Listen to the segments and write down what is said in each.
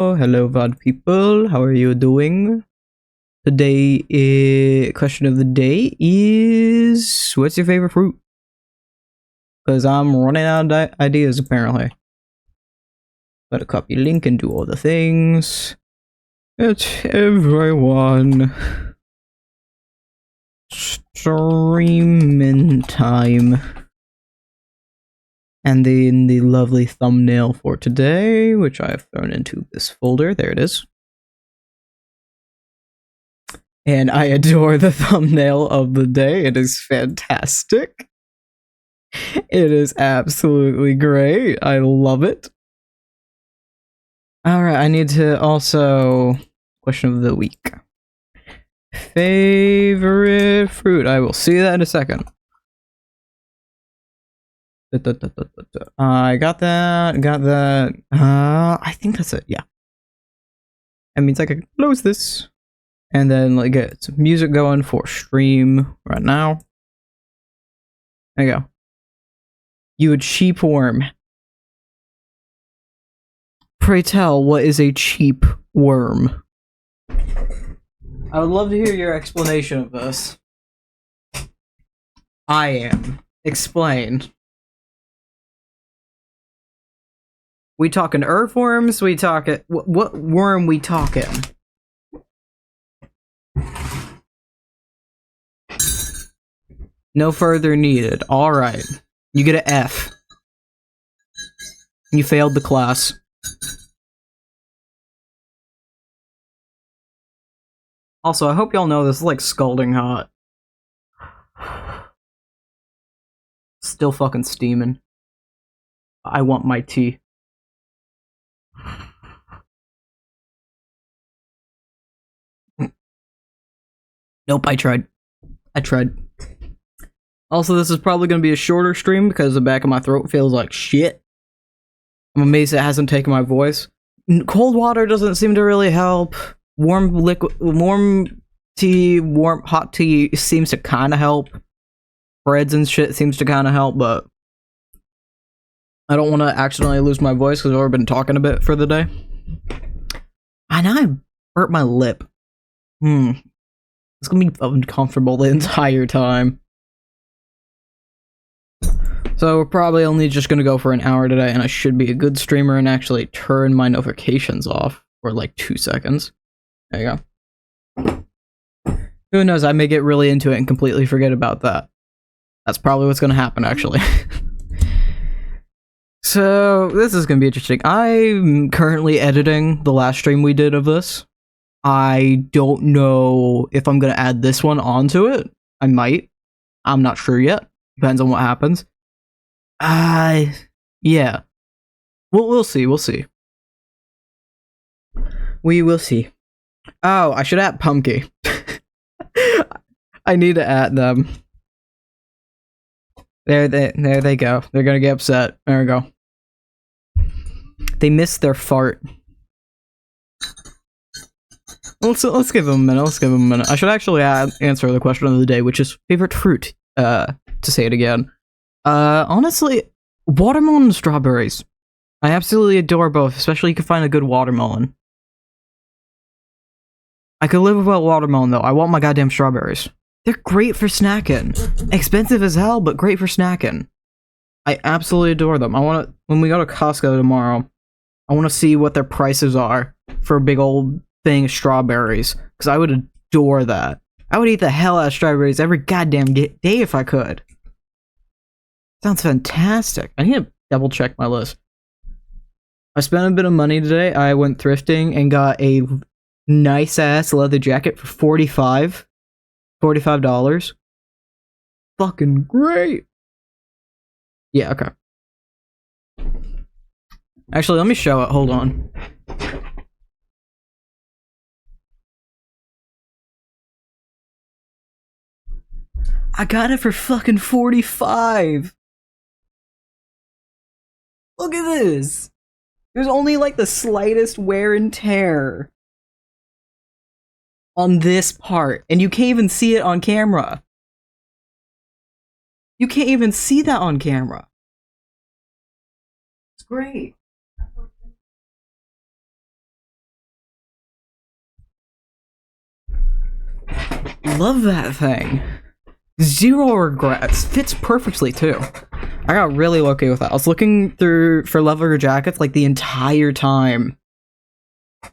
Oh, hello, VOD people. How are you doing? Today, question of the day is, what's your favorite fruit? Because I'm running out of ideas, apparently. Gotta copy link and do all the things. It's everyone. Streaming time. And then the lovely thumbnail for today, which I've thrown into this folder. There it is. And I adore the thumbnail of the day. It is fantastic. It is absolutely great. I love it. Alright, I need to also... Question of the week. Favorite fruit. I will see that in a second. I got that. I think that's it, yeah. That means I can close this. And then like get some music going for stream right now. There you go. You a cheap worm. Pray tell, what is a cheap worm? I would love to hear your explanation of this. I am. Explain. We talking earthworms? We talking... What worm we talking? No further needed. Alright. You get an F. You failed the class. Also, I hope y'all know this is like scalding hot. Still fucking steaming. I want my tea. Nope, I tried. Also, this is probably going to be a shorter stream because the back of my throat feels like shit. I'm amazed it hasn't taken my voice. Cold water doesn't seem to really help. Warm tea, hot tea seems to kind of help. Breads and shit seems to kind of help, but I don't want to accidentally lose my voice because I've already been talking a bit for the day. And I burnt my lip. It's gonna be uncomfortable the entire time. So we're probably only just gonna go for an hour today, and I should be a good streamer and actually turn my notifications off for like 2 seconds. There you go. Who knows, I may get really into it and completely forget about that. That's probably what's gonna happen, actually. So, this is gonna be interesting. I'm currently editing the last stream we did of this. I don't know if I'm gonna add this one onto it. I might. I'm not sure yet. Depends on what happens. Yeah. We'll see. We will see. Oh, I should add Pumpkin. I need to add them. There they go. They're gonna get upset. There we go. They missed their fart. Let's give them a minute. I should actually answer the question of the day, which is favorite fruit. To say it again. Honestly, watermelon and strawberries. I absolutely adore both, especially if you can find a good watermelon. I could live without watermelon though. I want my goddamn strawberries. They're great for snacking. Expensive as hell, but great for snacking. I absolutely adore them. When we go to Costco tomorrow, I want to see what their prices are for a big old thing of strawberries, because I would adore that. I would eat the hell out of strawberries every goddamn day if I could. Sounds fantastic. I need to double check my list. I spent a bit of money today. I went thrifting and got a nice ass leather jacket for $45. Fucking great. Yeah, okay. Actually, let me show it. Hold on. I got it for fucking $45. Look at this. There's only like the slightest wear and tear on this part, and you can't even see it on camera. You can't even see that on camera. It's great. Love that thing. Zero regrets. Fits perfectly too. I got really lucky with that. I was looking through for leather jackets like the entire time.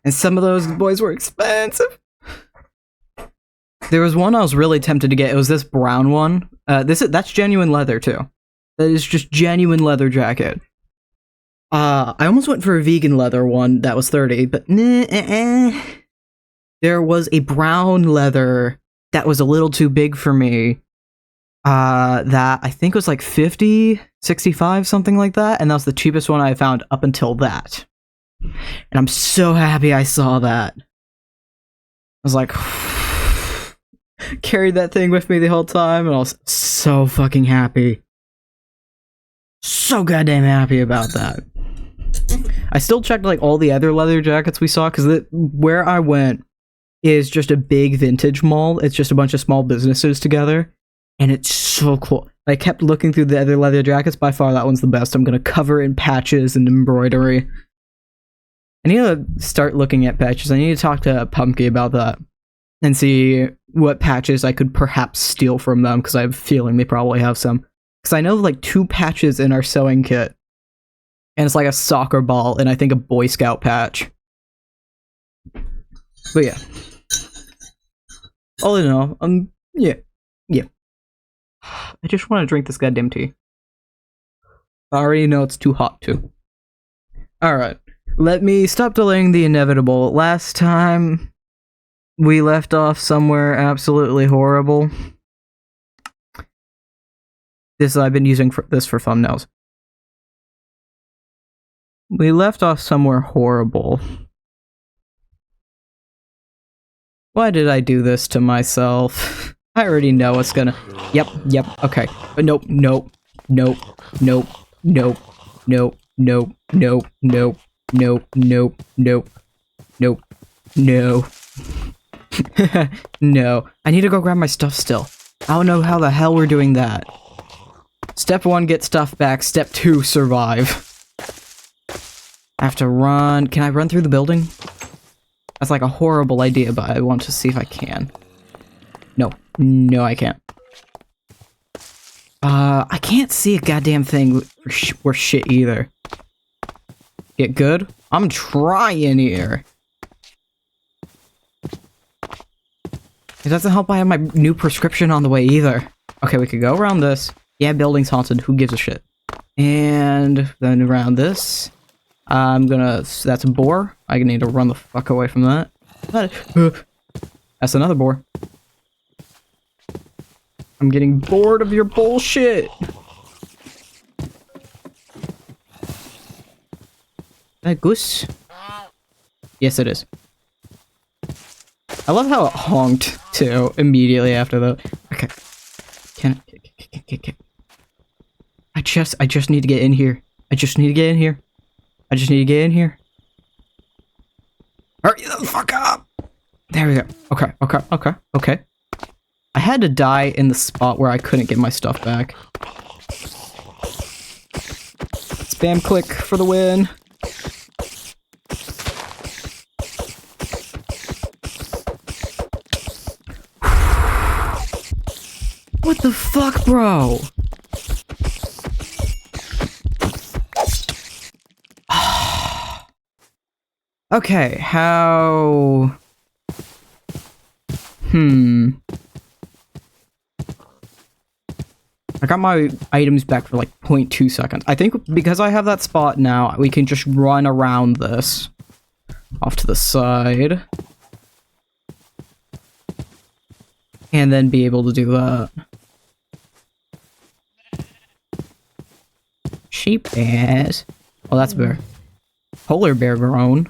And some of those boys were expensive. There was one I was really tempted to get. It was this brown one. That's genuine leather too. That is just genuine leather jacket. I almost went for a vegan leather one that was 30, but there was a brown leather that was a little too big for me. That I think was like 50, 65, something like that, and that was the cheapest one I found up until that. And I'm so happy I saw that. I was like, carried that thing with me the whole time, and I was so fucking happy. So goddamn happy about that. I still checked like all the other leather jackets we saw, because where I went is just a big vintage mall. It's just a bunch of small businesses together, and it's so cool. I kept looking through the other leather jackets. By far, that one's the best. I'm gonna cover in patches and embroidery. I need to start looking at patches. I need to talk to Pumpkin about that and see what patches I could perhaps steal from them, because I have a feeling they probably have some. Because I know like 2 patches in our sewing kit, and it's like a soccer ball and I think a Boy Scout patch. But yeah. All in all, yeah. I just want to drink this goddamn tea. I already know it's too hot too. Alright. Let me stop delaying the inevitable. Last time, we left off somewhere absolutely horrible. I've been using this for thumbnails. We left off somewhere horrible. Why did I do this to myself? I already know what's gonna... Yep, okay. But nope. No. No. I need to go grab my stuff still. I don't know how the hell we're doing that. Step 1, get stuff back. Step 2, survive. I have to run. Can I run through the building? That's like a horrible idea, but I want to see if I can. No, I can't. I can't see a goddamn thing or shit either. Get good? I'm trying here. It doesn't help I have my new prescription on the way either. Okay, we could go around this. Yeah, building's haunted. Who gives a shit? And then around this. That's a boar. I need to run the fuck away from that. That's another boar. I'm getting bored of your bullshit. That goose? Yes, it is. I love how it honked too immediately after that. Okay. Can I just need to get in here. I just need to get in here. Hurry the fuck up! There we go. Okay. I had to die in the spot where I couldn't get my stuff back. Spam click for the win. What the fuck, bro? Okay, how... I got my items back for like 0.2 seconds. I think because I have that spot now, we can just run around this. Off to the side. And then be able to do that. Sheep ass. Oh, that's a bear. Polar bear grown.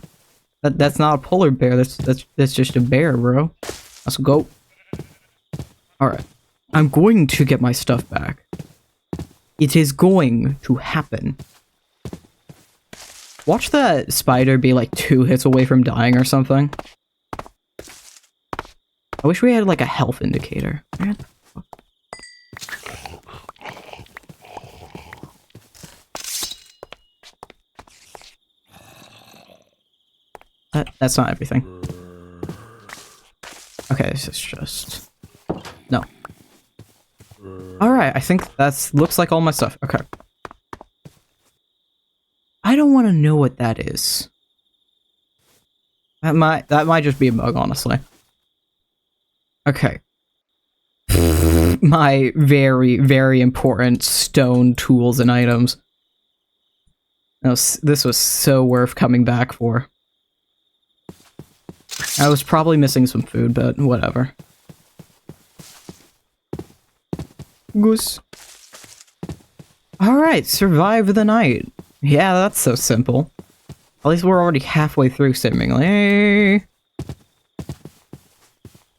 That's not a polar bear. That's just a bear, bro. Let's go. All right. I'm going to get my stuff back. It is going to happen. Watch that spider be like 2 hits away from dying or something. I wish we had like a health indicator. That's not everything. Okay, this is just... No. Alright, I think that's looks like all my stuff. Okay. I don't want to know what that is. That might just be a bug, honestly. Okay. My very, very important stone tools and items. This was so worth coming back for. I was probably missing some food, but whatever. Goose. Alright, survive the night. Yeah, that's so simple. At least we're already halfway through, seemingly.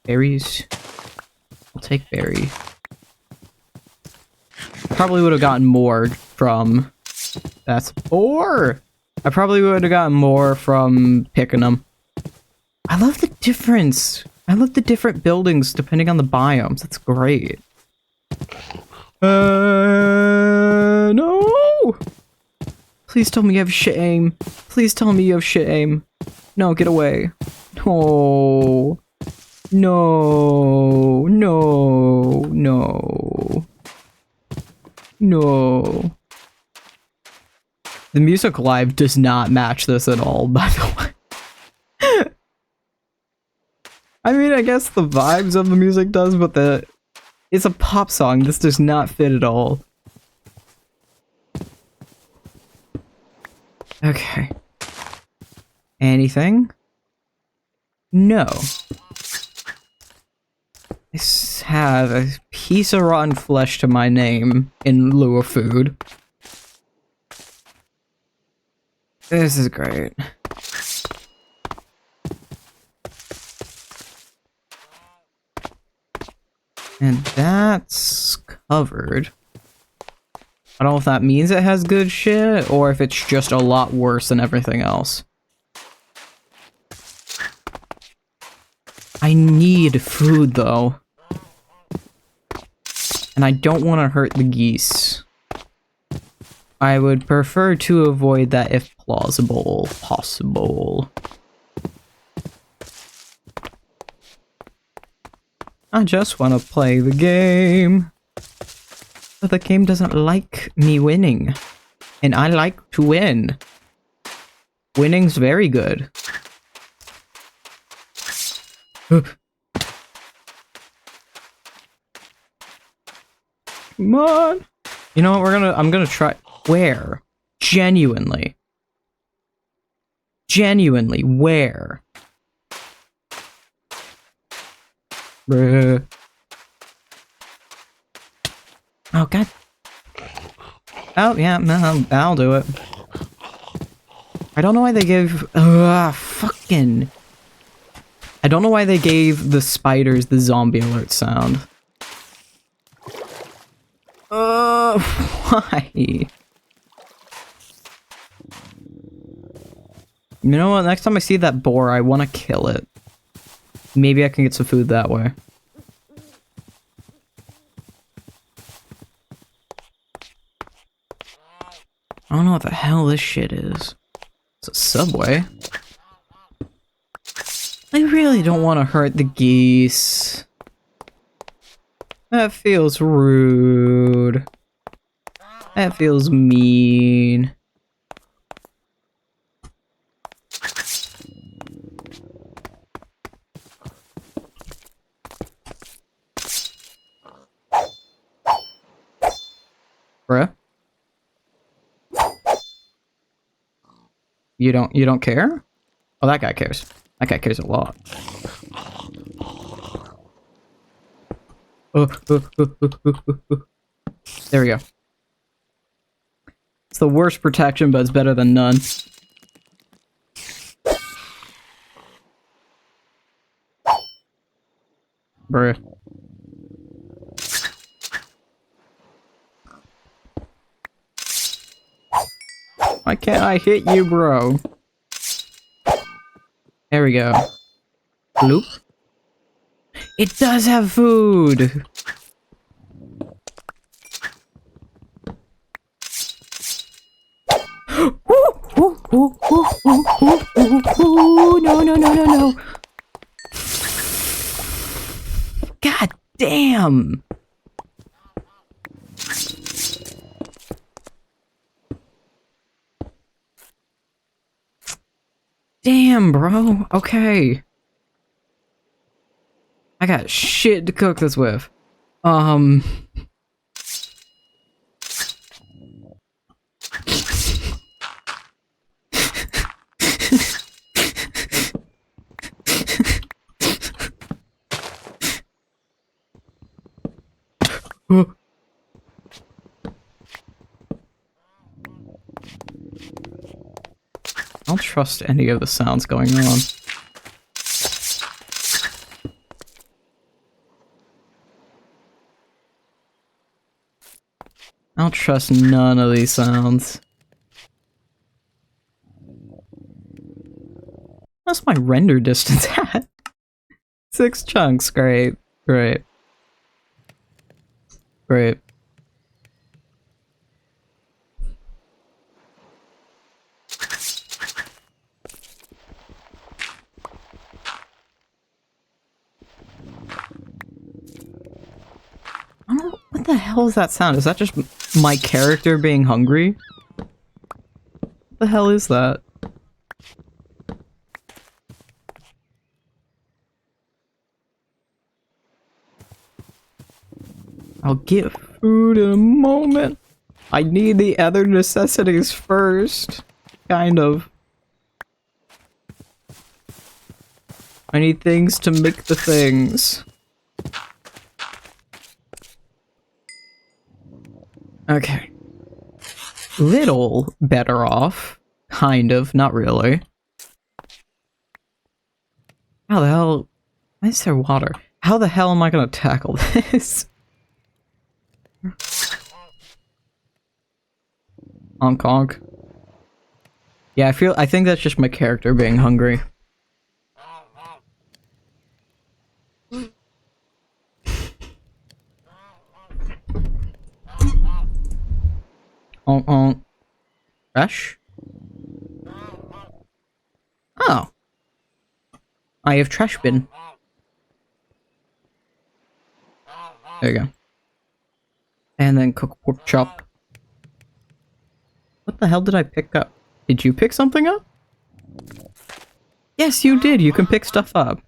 Berries. I'll take berry. Probably would have gotten more from... That's 4! I probably would have gotten more from picking them. I love the difference. I love the different buildings depending on the biomes. That's great. No! Please tell me you have shit aim. Please tell me you have shit aim. No, get away. No. No. No. No. No. The music live does not match this at all, by the way. I mean, I guess the vibes of the music does, but it's a pop song. This does not fit at all. Okay. Anything? No. I have a piece of rotten flesh to my name in lieu of food. This is great. And that's covered. I don't know if that means it has good shit, or if it's just a lot worse than everything else. I need food, though. And I don't want to hurt the geese. I would prefer to avoid that if possible. I just want to play the game. But the game doesn't like me winning. And I like to win. Winning's very good. Come on. You know what, I'm gonna try. Where? Genuinely. Genuinely, where? Bruh. Oh, God. Oh, yeah, no, I'll do it. I don't know why they gave... fucking... I don't know why they gave the spiders the zombie alert sound. Why? You know what? Next time I see that boar, I want to kill it. Maybe I can get some food that way. I don't know what the hell this shit is. It's a subway. I really don't want to hurt the geese. That feels rude. That feels mean. Bruh? You don't care? Oh, that guy cares. That guy cares a lot. There we go. It's the worst protection, but it's better than none. Bruh. Why can't I hit you, bro? There we go. Bloop. It does have food! No. God Damn! Damn, bro. Okay. I got shit to cook this with. I don't trust any of the sounds going on. I don't trust none of these sounds. What's my render distance at? 6 chunks, great. Great. Great. I don't know, what the hell is that sound? Is that just my character being hungry? What the hell is that? I'll get food in a moment. I need the other necessities first. Kind of. I need things to make the things. Okay. Little better off. Kind of, not really. How the hell... Why is there water? How the hell am I gonna tackle this? Honk honk. Yeah, I think that's just my character being hungry. Honk honk. Fresh? Oh. I have trash bin. There you go. And then cook pork chop. What the hell did I pick up? Did you pick something up? Yes, you did. You can pick stuff up.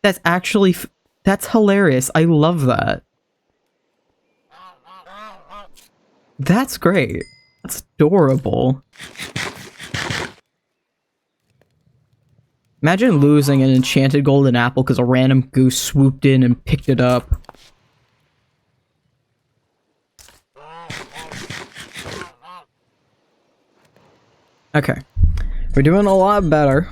That's actually... that's hilarious. I love that. That's great. That's adorable. Imagine losing an enchanted golden apple because a random goose swooped in and picked it up. Okay. We're doing a lot better.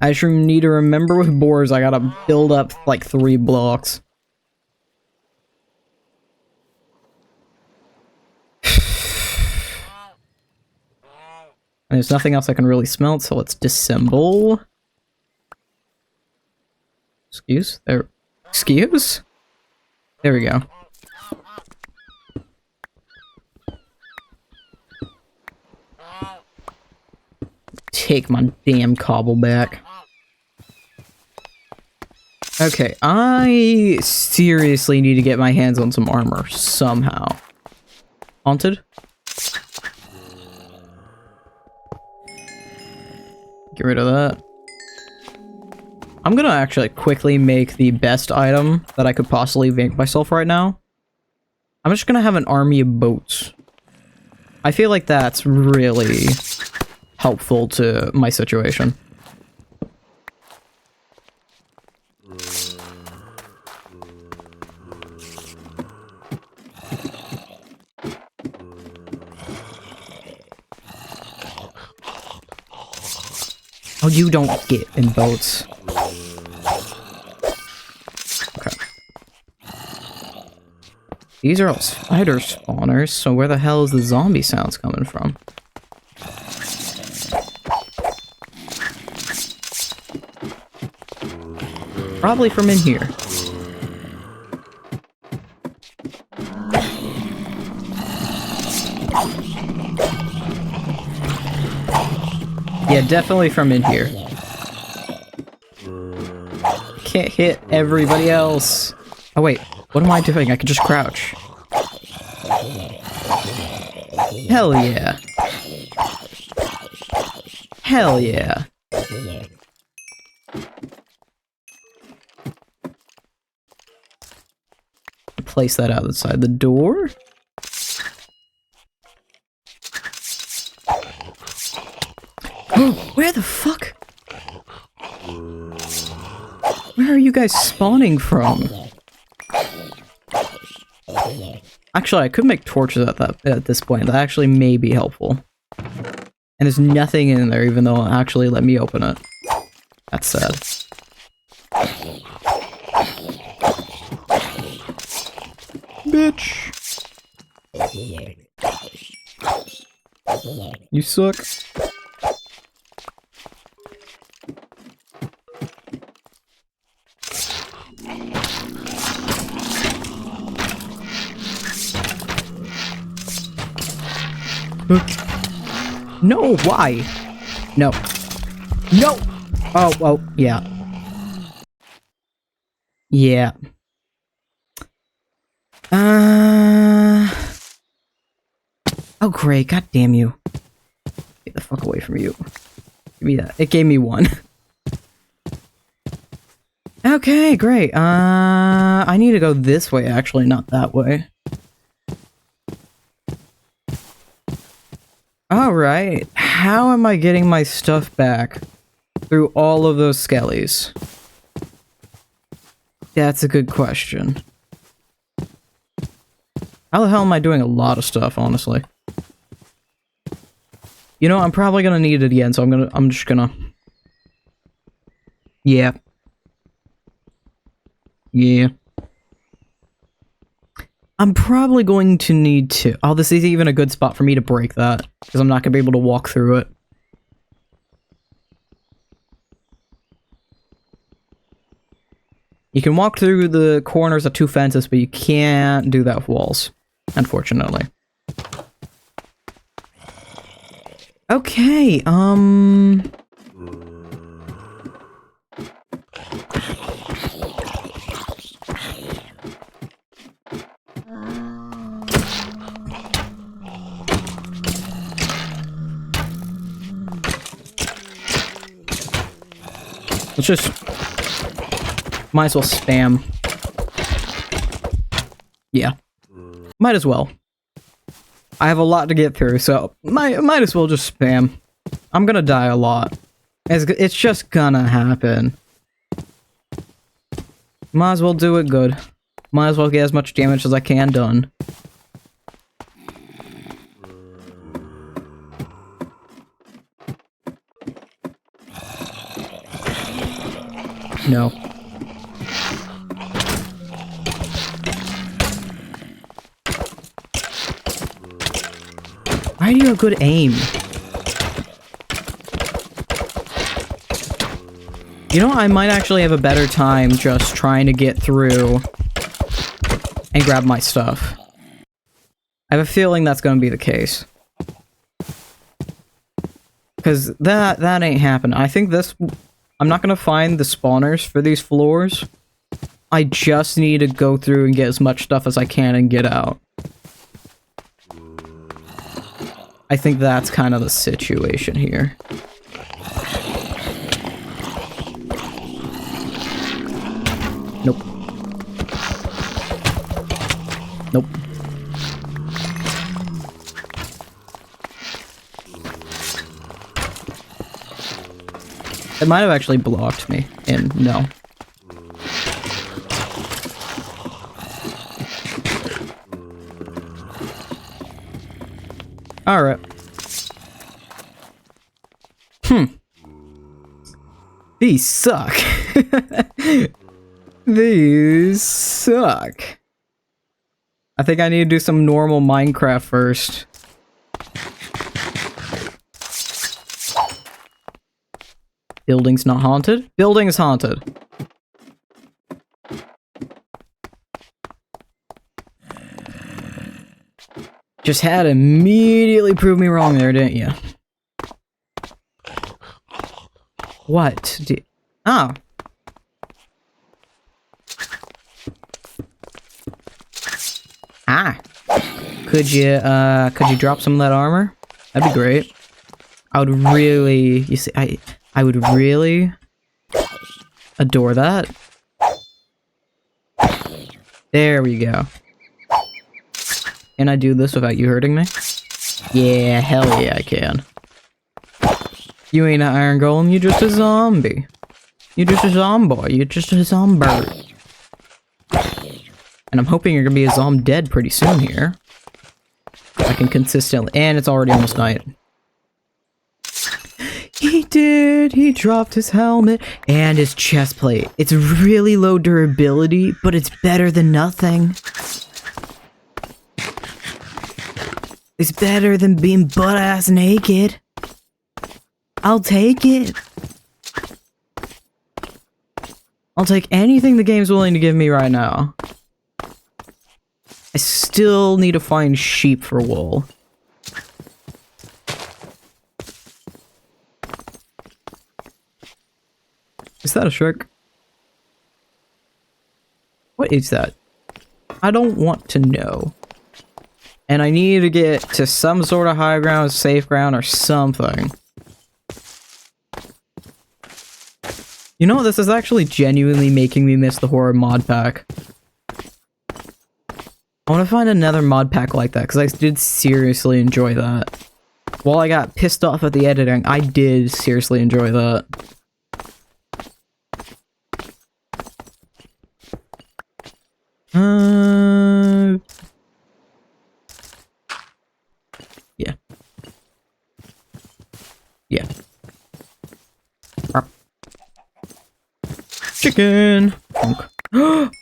I just need to remember with boars I gotta build up like 3 blocks. And there's nothing else I can really smelt, so let's disassemble. Excuse? There. Excuse? There we go. Take my damn cobble back. Okay, I seriously need to get my hands on some armor somehow. Haunted? Get rid of that. I'm gonna actually quickly make the best item that I could possibly make myself right now. I'm just gonna have an army of boats. I feel like that's really helpful to my situation. Oh, you don't get in boats. Okay. These are all spider spawners, so where the hell is the zombie sounds coming from? Probably from in here. Yeah, definitely from in here. can't hit everybody else. Oh wait, what am I doing? I can just crouch. Hell yeah. Hell yeah. Place that outside the door. Where the fuck? Where are you guys spawning from? Actually, I could make torches at this point. That actually may be helpful. And there's nothing in there, even though it actually let me open it. That's sad. Bitch! You suck. No, why? No. No! Oh, yeah. Yeah. Oh, great. God damn you. Get the fuck away from you. Give me that. It gave me one. Okay, great. I need to go this way, actually, not that way. Alright. How am I getting my stuff back through all of those skellies? That's a good question. How the hell am I doing a lot of stuff, honestly? You know, I'm probably gonna need it again, so I'm just gonna... Yeah. Yeah. I'm probably going to need to... Oh, this is even a good spot for me to break that, because I'm not gonna be able to walk through it. You can walk through the corners of two fences, but you can't do that with walls, unfortunately. Okay, let's just... Might as well spam. Yeah. Might as well. I have a lot to get through, so might as well just spam. I'm gonna die a lot. It's just gonna happen. Might as well do it good. Might as well get as much damage as I can done. No. Why do you have good aim? You know, I might actually have a better time just trying to get through and grab my stuff. I have a feeling that's gonna be the case. Because that ain't happening. I think this... I'm not gonna find the spawners for these floors. I just need to go through and get as much stuff as I can and get out. I think that's kind of the situation here. Nope. Nope. It might have actually blocked me, and no. Alright. These suck. These suck. I think I need to do some normal Minecraft first. Building's not haunted? Building is haunted. Just had to immediately prove me wrong there, didn't you? What? Ah. Could you drop some of that armor? That'd be great. I would really, you see, I would really adore that. There we go. Can I do this without you hurting me? Yeah, hell yeah, I can. You ain't an iron golem, you just a zombie. You just a zombie, you just a zombie. And I'm hoping you're gonna be a zom dead pretty soon here. I can consistently, and it's already almost night. He did, he dropped his helmet and his chest plate. It's really low durability, but it's better than nothing. It's better than being butt-ass naked. I'll take it. I'll take anything the game's willing to give me right now. I still need to find sheep for wool. Is that a shark? What is that? I don't want to know. And I need to get to some sort of high ground, safe ground, or something. You know, this is actually genuinely making me miss the horror mod pack. I want to find another mod pack like that, because I did seriously enjoy that. While I got pissed off at the editing, I did seriously enjoy that. Yeah. Yeah. Chicken!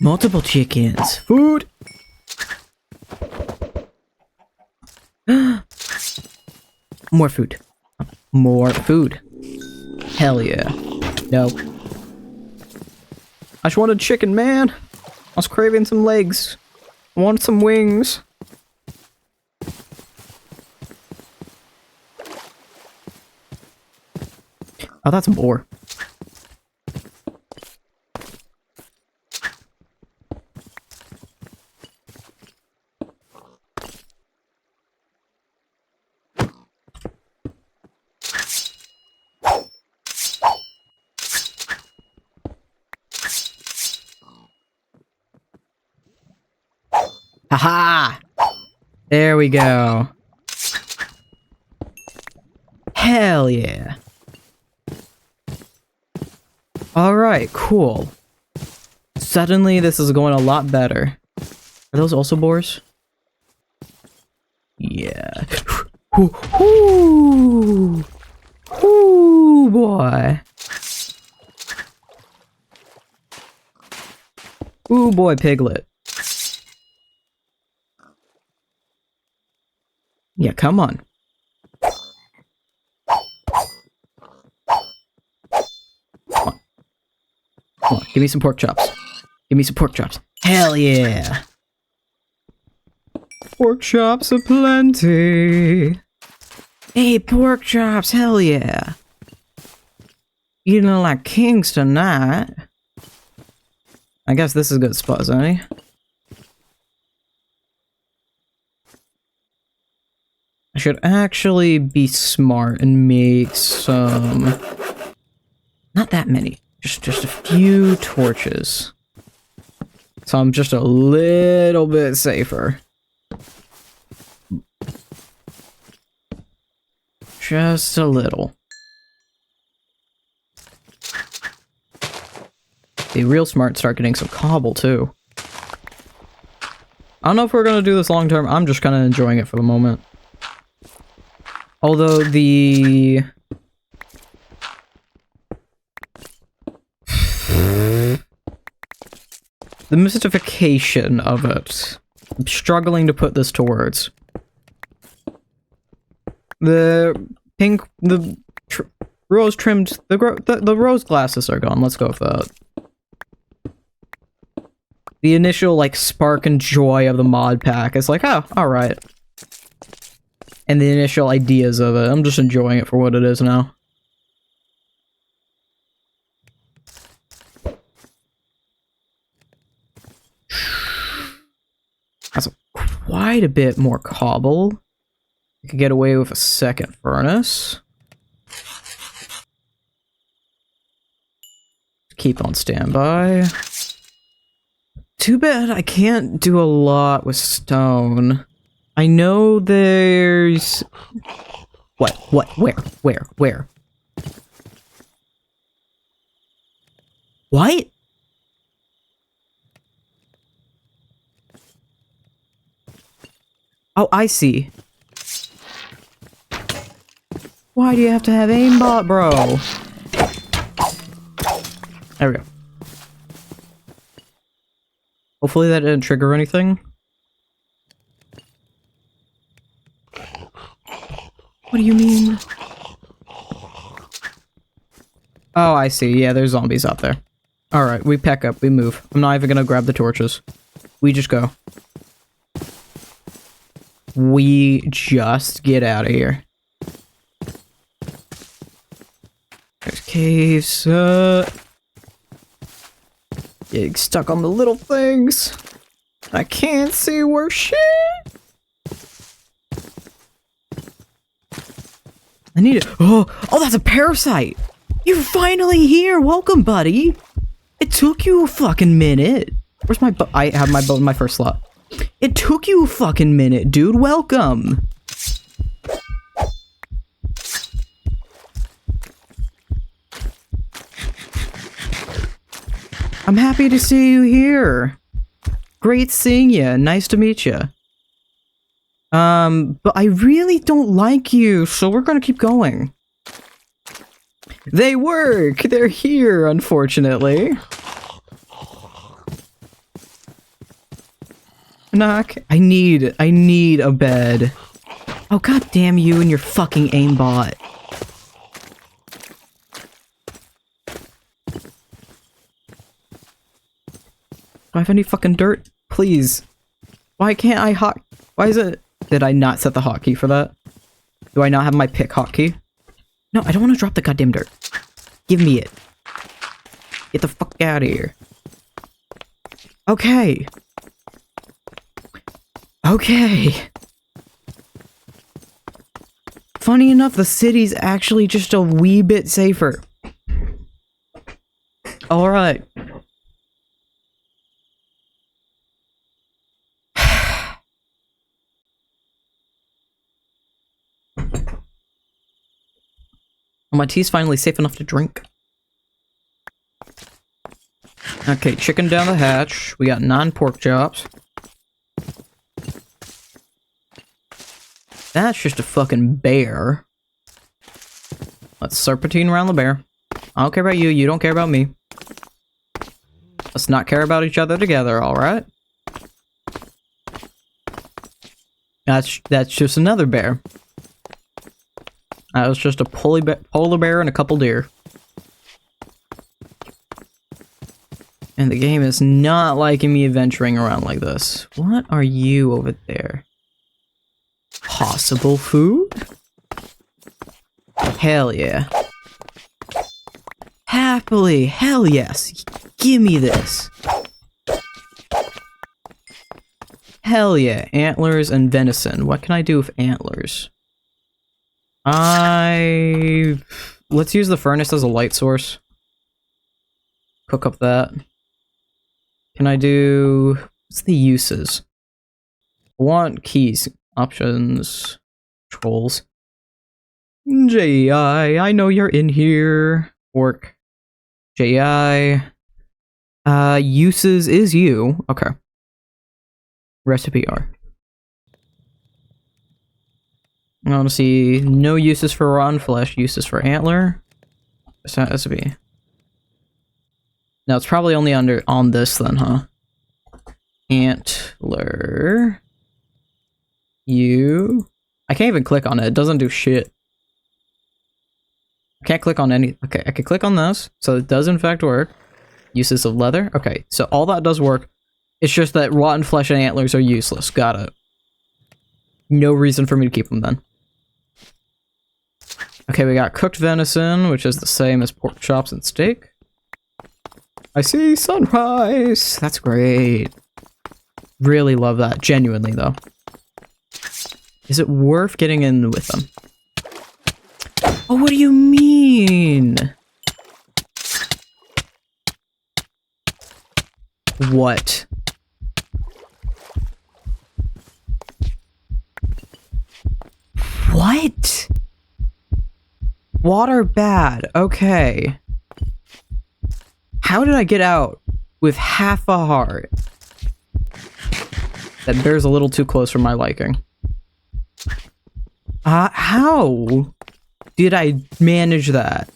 Multiple chickens! Food! More food. More food. Hell yeah. No. I just wanted chicken, man! I was craving some legs. I want some wings. Oh, that's more. Haha! There we go. Hell yeah. Alright, cool. Suddenly this is going a lot better. Are those also boars? Yeah. Ooh, ooh, ooh, boy. Ooh, boy, piglet. Yeah, come on. Come on. Come on, give me some pork chops. Give me some pork chops. Hell yeah. Pork chops aplenty. Hey, pork chops, hell yeah. Eating like kings tonight. I guess this is a good spot, eh? I should actually be smart and make some... Not that many. Just a few torches. So I'm just a little bit safer. Just a little. Be real smart and start getting some cobble, too. I don't know if we're gonna do this long term. I'm just kind of enjoying it for the moment. Although the mystification of it, I'm struggling to put this to words. The pink, the rose trimmed, the rose glasses are gone. Let's go with that. The initial like spark and joy of the mod pack is like, oh, all right. And the initial ideas of it, I'm just enjoying it for what it is now. That's quite a bit more cobble. I could get away with a second furnace. Keep on standby. Too bad I can't do a lot with stone. I know there's... What? Where? What? Oh, I see. Why do you have to have aimbot, bro? There we go. Hopefully that didn't trigger anything. What do you mean? Oh, I see. Yeah, there's zombies out there. Alright, we pack up, we move. I'm not even gonna grab the torches. We just go. We just get out of here. There's caves. Getting stuck on the little things. I can't see where shit. I need it. Oh, that's a parasite. You're finally here. Welcome, buddy. It took you a fucking minute. Where's my boat? I have my boat in my first slot. It took you a fucking minute, dude. Welcome. I'm happy to see you here. Great seeing you. Nice to meet you. But I really don't like you, so we're gonna keep going. They work! They're here, unfortunately. Knock. I need a bed. Oh, god damn you and your fucking aimbot. Do I have any fucking dirt? Please. Why can't I why is it... Did I not set the hotkey for that? Do I not have my pick hotkey? No, I don't want to drop the goddamn dirt. Give me it. Get the fuck out of here. Okay. Okay. Funny enough, the city's actually just a wee bit safer. Alright. My tea's finally safe enough to drink. Okay, chicken down the hatch. We got 9 pork chops. That's just a fucking bear. Let's serpentine around the bear. I don't care about you, you don't care about me. Let's not care about each other together, alright? That's just another bear. That was just a polar bear and a couple deer. And the game is not liking me adventuring around like this. What are you over there? Possible food? Hell yeah. Happily, hell yes. Give me this. Hell yeah. Antlers and venison. What can I do with antlers? Let's use the furnace as a light source. Cook up that. Can I do... What's the uses? I want keys. Options. Controls. JI, I know you're in here. Work. JI. Uses is you. Okay. Recipe R. I want to see no uses for rotten flesh, uses for antler. What's that recipe? No, it's probably only on this then, huh? Antler. I can't even click on it. It doesn't do shit. I can't click on any... Okay, I can click on this. So it does in fact work. Uses of leather. Okay, so all that does work. It's just that rotten flesh and antlers are useless. Got it. No reason for me to keep them then. Okay, we got cooked venison, which is the same as pork chops and steak. I see sunrise! That's great. Really love that. Genuinely, though. Is it worth getting in with them? Oh, what do you mean? What? What? Water bad. Okay. How did I get out with half a heart? That bear's a little too close for my liking. How did I manage that?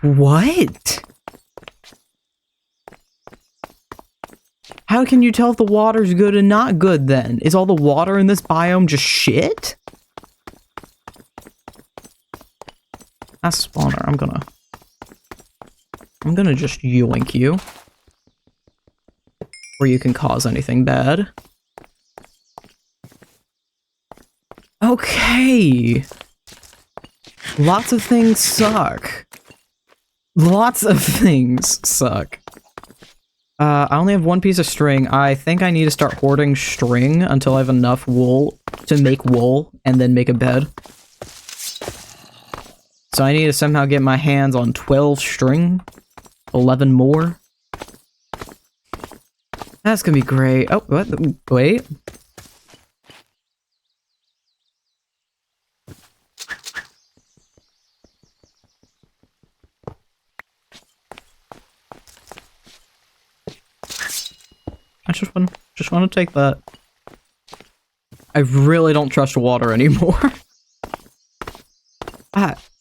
What? How can you tell if the water's good and not good then? Is all the water in this biome just shit? That's a spawner. I'm gonna just yoink you. Or you can cause anything bad. Okay. Lots of things suck. Lots of things suck. I only have one piece of string. I think I need to start hoarding string until I have enough wool to make wool and then make a bed. So I need to somehow get my hands on 12 string. 11 more. That's gonna be great. Oh, what? Wait. I just want to take that. I really don't trust water anymore.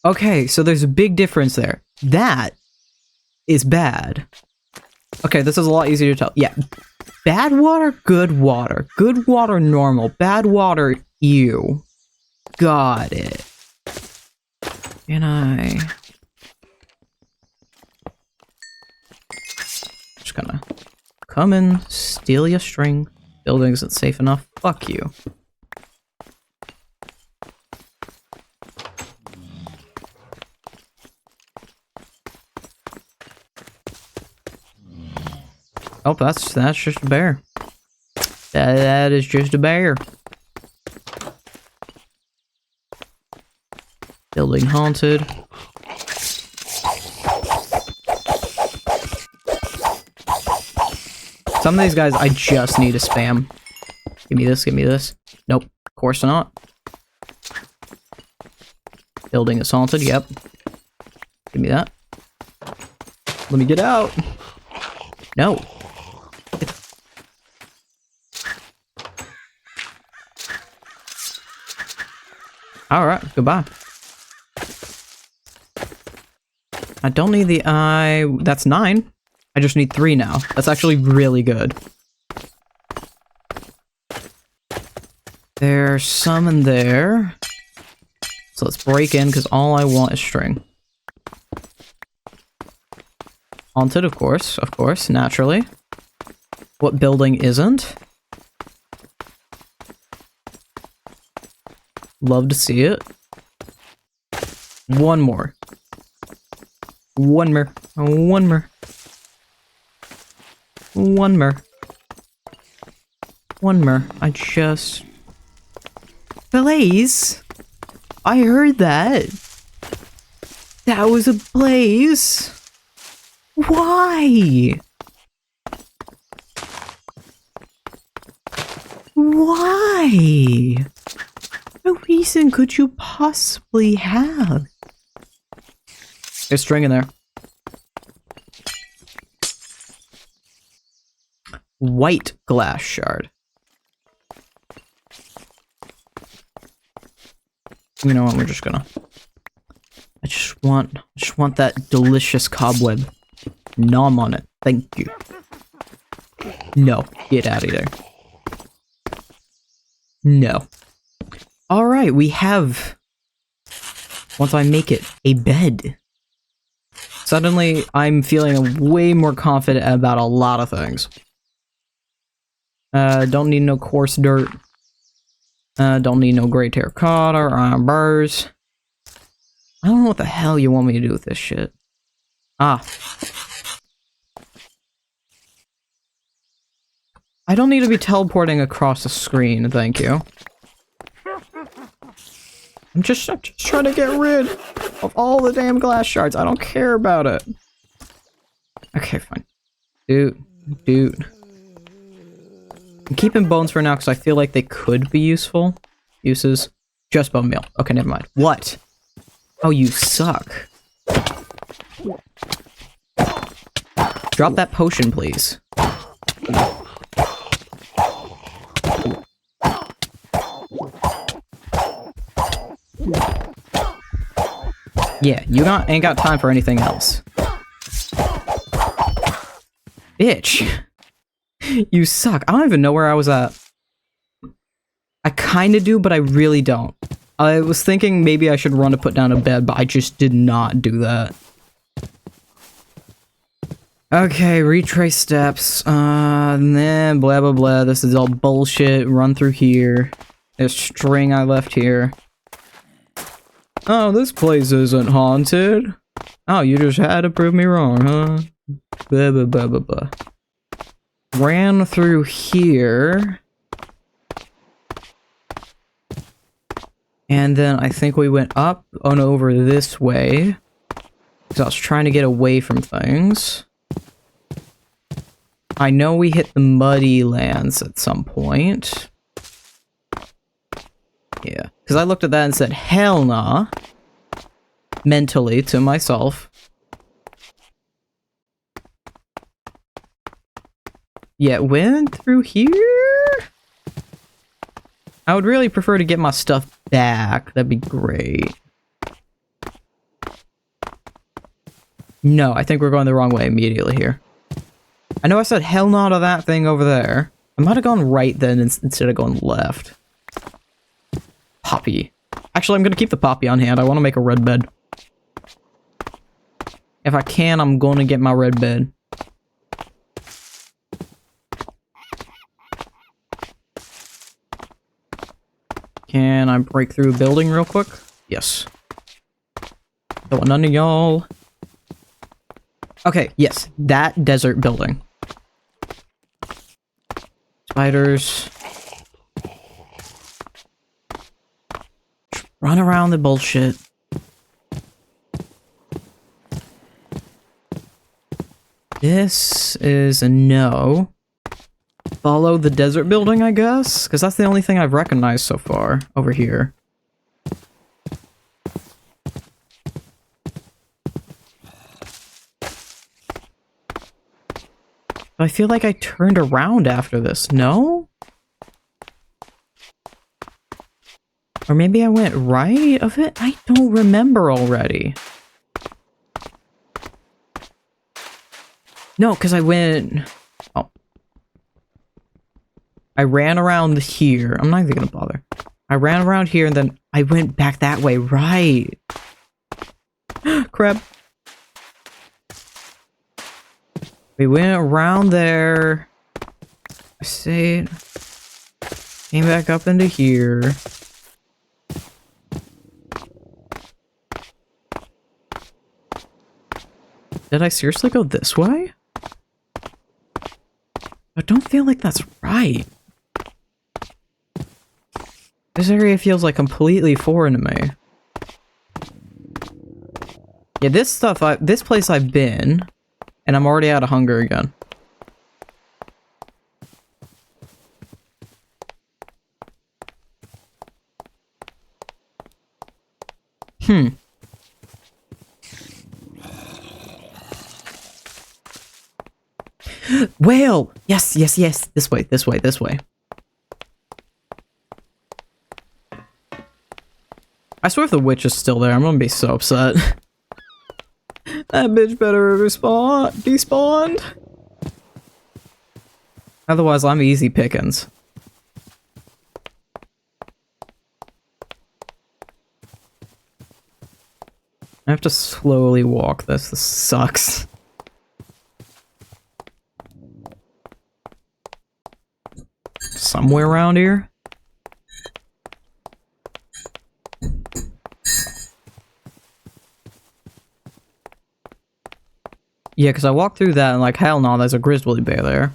Okay, so there's a big difference there. That is bad. Okay, this is a lot easier to tell. Yeah. Bad water, good water. Good water, normal. Bad water, ew. Got it. Can I... Just gonna come in, steal your string. Building isn't safe enough. Fuck you. Oh, that's just a bear. That is just a bear. Building haunted. Some of these guys I just need to spam. Give me this, give me this. Nope, of course not. Building is haunted, yep. Give me that. Let me get out. No. Alright, goodbye. I don't need the eye. That's 9. I just need 3 now. That's actually really good. There's some in there. So let's break in, because all I want is string. Haunted, of course, naturally. What building isn't? Love to see it. One more. One more. One more. One more. One more. I just... Blaze? I heard that. That was a blaze. Why? Why? What reason could you possibly have? There's string in there. White glass shard. You know what, we're just gonna... I just want that delicious cobweb. Nom on it. Thank you. No, get out of there. No. Alright, we have... Once I make it, a bed. Suddenly, I'm feeling way more confident about a lot of things. Don't need no coarse dirt. Don't need no gray terracotta or iron bars. I don't know what the hell you want me to do with this shit. Ah. I don't need to be teleporting across the screen, thank you. I'm just trying to get rid of all the damn glass shards. I don't care about it. Okay, fine. Dude. I'm keeping bones for now because I feel like they could be useful. Uses. Just bone meal. Okay, never mind. What? Oh, you suck. Drop that potion, please. Yeah, you ain't got time for anything else. Bitch. You suck. I don't even know where I was at. I kinda do, but I really don't. I was thinking maybe I should run to put down a bed, but I just did not do that. Okay, retrace steps. Then blah blah blah. This is all bullshit. Run through here. There's string I left here. Oh, this place isn't haunted. Oh, you just had to prove me wrong, huh? Blah blah blah blah blah. Ran through here. And then I think we went up and over this way. Because I was trying to get away from things. I know we hit the muddy lands at some point. Yeah. Because I looked at that and said, hell nah. Mentally, to myself. Yeah, went through here? I would really prefer to get my stuff back. That'd be great. No, I think we're going the wrong way immediately here. I know I said hell no to that thing over there. I might have gone right then instead of going left. Poppy. Actually, I'm going to keep the poppy on hand. I want to make a red bed. If I can, I'm going to get my red bed. Can I break through a building real quick? Yes. Don't want none of y'all. Okay, yes. That desert building. Spiders. Run around the bullshit. This is a no. Follow the desert building, I guess? Because that's the only thing I've recognized so far over here. I feel like I turned around after this, no? Or maybe I went right of it? I don't remember already. No, because I went... Oh. I ran around here. I'm not even gonna bother. I ran around here and then I went back that way. Right. Crap. We went around there. I stayed. Came back up into here. Did I seriously go this way? I don't feel like that's right. This area feels like completely foreign to me. Yeah, this place I've been, and I'm already out of hunger again. Whale! Yes, yes, yes. This way, this way, this way. I swear if the witch is still there, I'm gonna be so upset. That bitch better despawned. Otherwise, I'm easy pickings. I have to slowly walk this. This sucks. Somewhere around here? Yeah, because I walked through that and like, hell no, there's a grizzly bear there.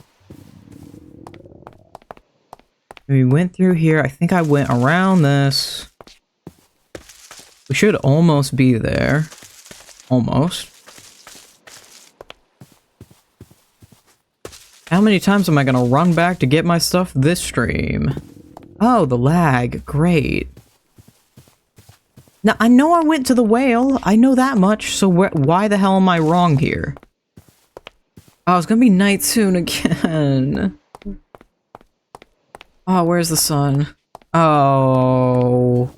We went through here. I think I went around this. We should almost be there. Almost. How many times am I gonna run back to get my stuff this stream? Oh, the lag. Great. Now, I know I went to the whale. I know that much, so why the hell am I wrong here? Oh, it's gonna be night soon again. Oh, where's the sun? Oh.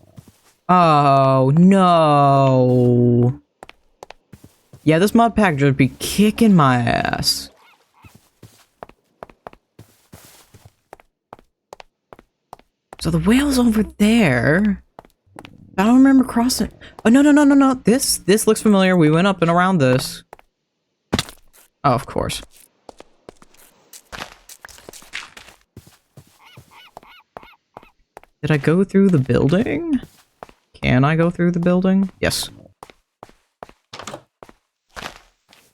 Oh, no. Yeah, this mod pack just be kicking my ass. So the whale's over there. I don't remember crossing. Oh, no. This looks familiar. We went up and around this. Oh, of course. Did I go through the building? Can I go through the building? Yes.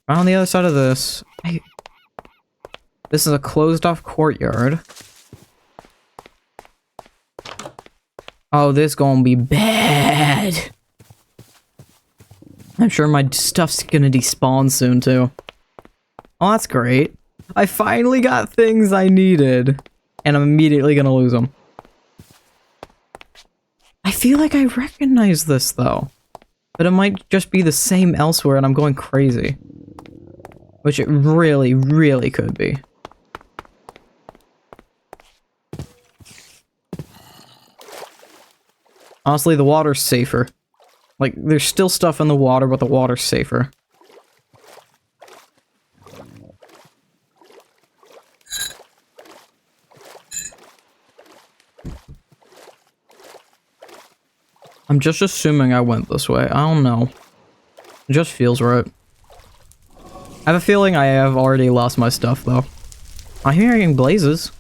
On the other side of this. This is a closed off courtyard. Oh, this gonna be bad. I'm sure my stuff's gonna despawn soon, too. Oh, that's great. I finally got things I needed. And I'm immediately gonna lose them. I feel like I recognize this, though. But it might just be the same elsewhere and I'm going crazy. Which it really, really could be. Honestly, the water's safer. Like, there's still stuff in the water, but the water's safer. I'm just assuming I went this way. I don't know. It just feels right. I have a feeling I have already lost my stuff, though. I'm hearing blazes.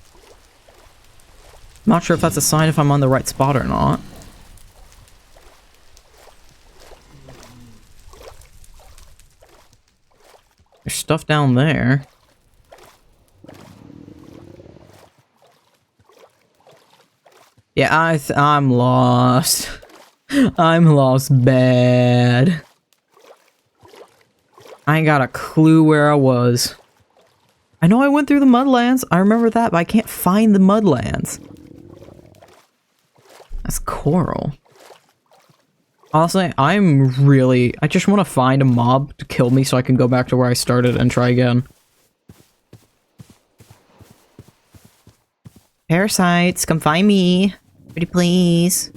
Not sure if that's a sign if I'm on the right spot or not. There's stuff down there. Yeah, I'm lost. I'm lost bad. I ain't got a clue where I was. I know I went through the Mudlands. I remember that, but I can't find the Mudlands. That's coral. Honestly, I just want to find a mob to kill me so I can go back to where I started and try again. Parasites, come find me. Pretty please.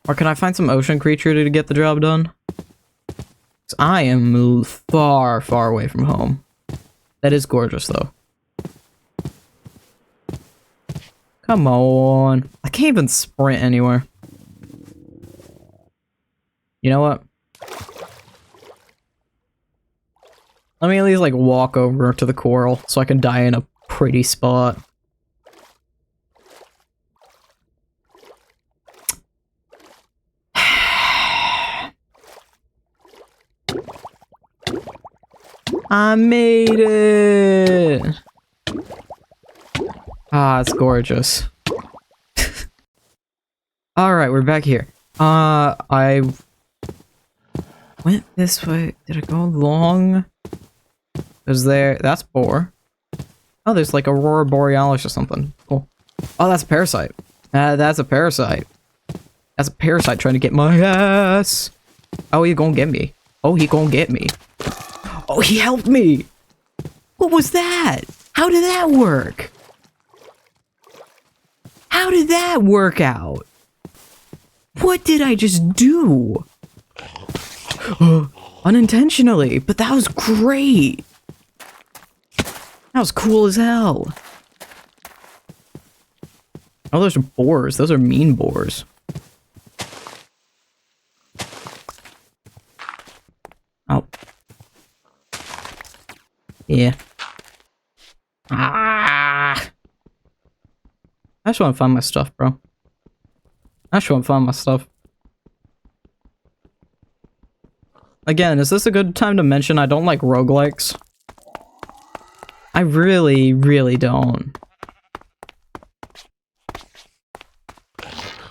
Or can I find some ocean creature to get the job done? 'Cause I am far, far away from home. That is gorgeous, though. Come on. I can't even sprint anywhere. You know what? Let me at least, like, walk over to the coral so I can die in a pretty spot. I made it! Ah, it's gorgeous. Alright, we're back here. I went this way. Did I go along? Is there... That's boar. Oh, there's like Aurora Borealis or something. Cool. Oh, that's a parasite. That's a parasite. That's a parasite trying to get my ass. Oh, he gonna get me. Oh, he gonna get me. Oh, he helped me! What was that? How did that work? How did that work out? What did I just do? Unintentionally, but that was great! That was cool as hell. Oh, those are boars. Those are mean boars. Oh. Yeah. Ah! I just want to find my stuff, bro. I just want to find my stuff. Again, is this a good time to mention I don't like roguelikes? I really, really don't.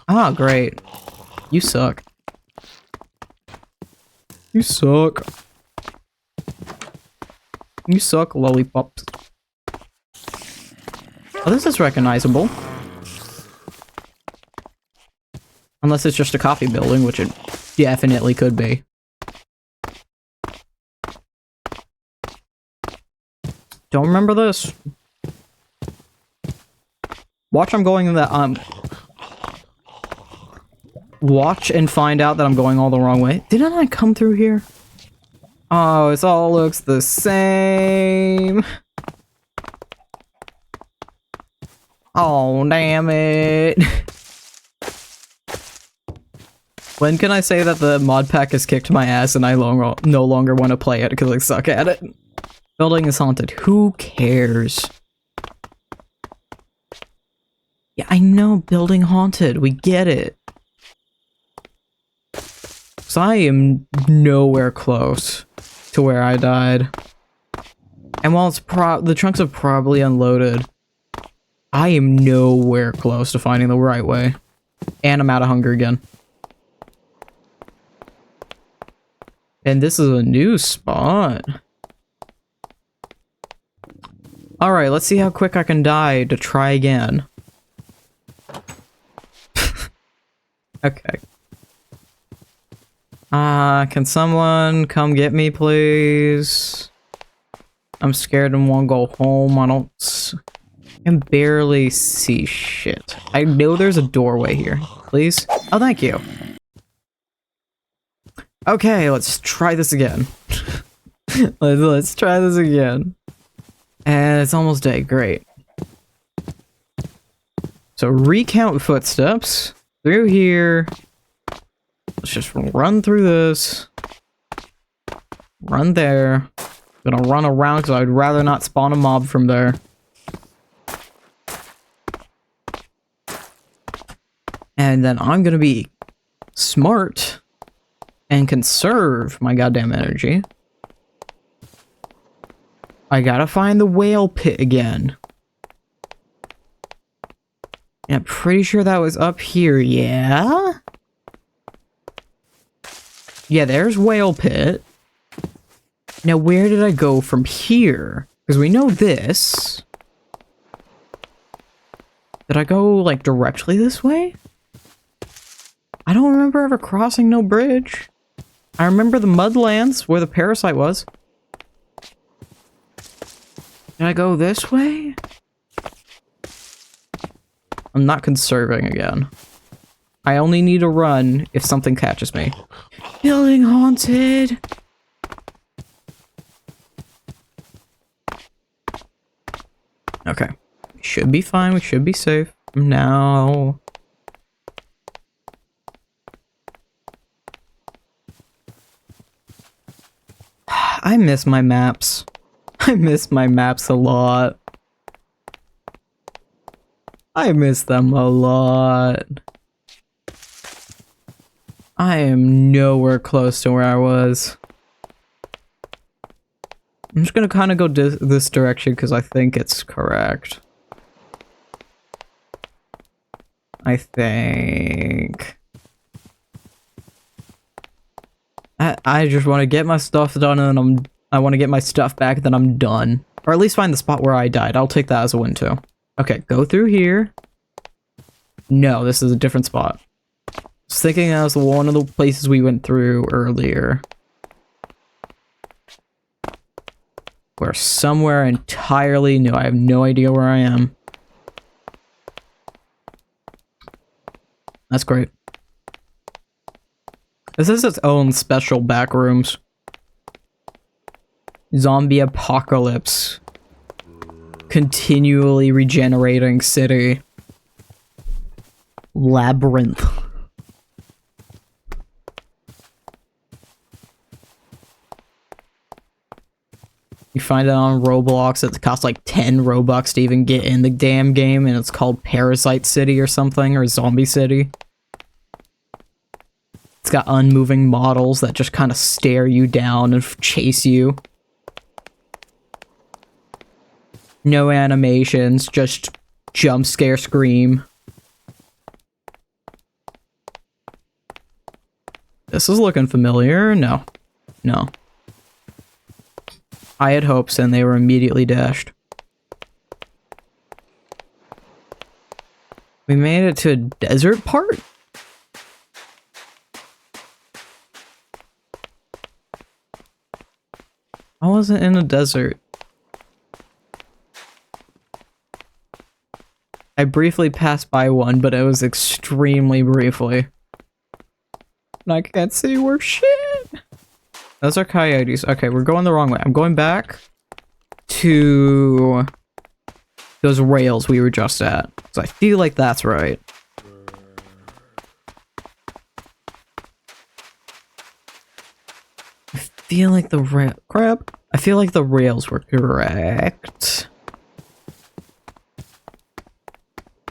Ah, great. You suck. You suck. You suck, lollipops. Oh, this is recognizable. Unless it's just a coffee building, which it definitely could be. Don't remember this. Watch, I'm going in that, watch and find out that I'm going all the wrong way. Didn't I come through here? Oh, it all looks the same. Oh, damn it. When can I say that the mod pack has kicked my ass and I no longer want to play it because I suck at it? Building is haunted. Who cares? Yeah, I know, building haunted. We get it. So I am nowhere close to where I died. And while it's the trunks have probably unloaded, I am nowhere close to finding the right way. And I'm out of hunger again. And this is a new spot. Alright, let's see how quick I can die to try again. Okay. Can someone come get me, please? I'm scared and won't go home. I can barely see shit. I know there's a doorway here. Please? Oh, thank you. Okay, let's try this again. Let's try this again. And it's almost day. Great. So recount footsteps through here. Let's just run through this. Run there. I'm gonna run around because I'd rather not spawn a mob from there. And then I'm gonna be smart and conserve my goddamn energy. I gotta find the whale pit again. And I'm pretty sure that was up here, yeah? Yeah, there's whale pit. Now, where did I go from here? Because we know this. Did I go, like, directly this way? I don't remember ever crossing no bridge. I remember the Mudlands, where the Parasite was. Did I go this way? I'm not conserving again. I only need to run if something catches me. Building haunted! Okay. Should be fine, we should be safe. Now... I miss my maps. I miss my maps a lot. I miss them a lot. I am nowhere close to where I was. I'm just gonna kind of go this direction because I think it's correct. I think... I just want to get my stuff done and then I want to get my stuff back, then I'm done. Or at least find the spot where I died. I'll take that as a win too. Okay, go through here. No, this is a different spot. I was thinking that was one of the places we went through earlier. We're somewhere entirely new. I have no idea where I am. That's great. This is its own special back rooms. Zombie apocalypse. Continually regenerating city. Labyrinth. You find it on Roblox. It costs like 10 Robux to even get in the damn game, and it's called Parasite City or something, or Zombie City. It's got unmoving models that just kind of stare you down and chase you. No animations, just jump scare scream. This is looking familiar. No. No. I had hopes and they were immediately dashed. We made it to a desert part? I wasn't in a desert. I briefly passed by one, but it was extremely briefly. And I can't see worth shit. Those are coyotes. Okay, we're going the wrong way. I'm going back to those rails we were just at. So I feel like that's right. I feel like the I feel like the rails were correct.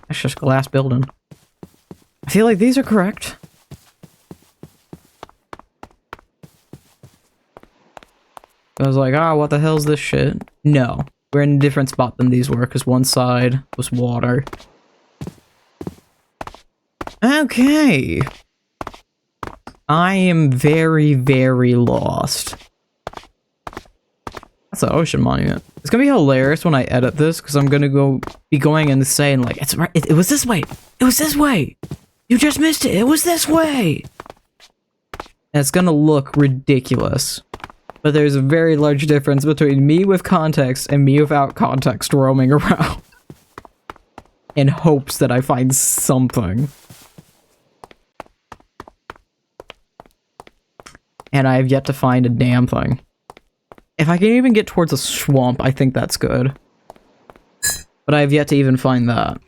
That's just glass building. I feel like these are correct. I was like, what the hell's this shit? No. We're in a different spot than these were, because one side was water. Okay. I am very, very lost. That's an ocean monument. It's gonna be hilarious when I edit this, because I'm gonna be going and saying, like, it's right, it was this way! It was this way! You just missed it! It was this way! And it's gonna look ridiculous. But there's a very large difference between me with context and me without context roaming around. In hopes that I find something. And I have yet to find a damn thing. If I can even get towards a swamp, I think that's good. But I have yet to even find that.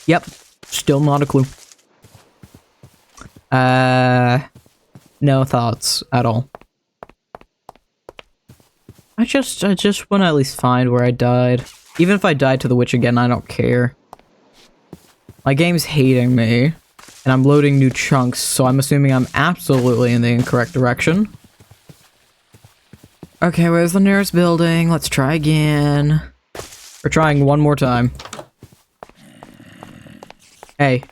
Yep, still not a clue. No thoughts at all. I just want to at least find where I died. Even if I died to the witch again, I don't care. My game's hating me, and I'm loading new chunks, so I'm assuming I'm absolutely in the incorrect direction. Okay, where's the nearest building? Let's try again. We're trying one more time. Hey.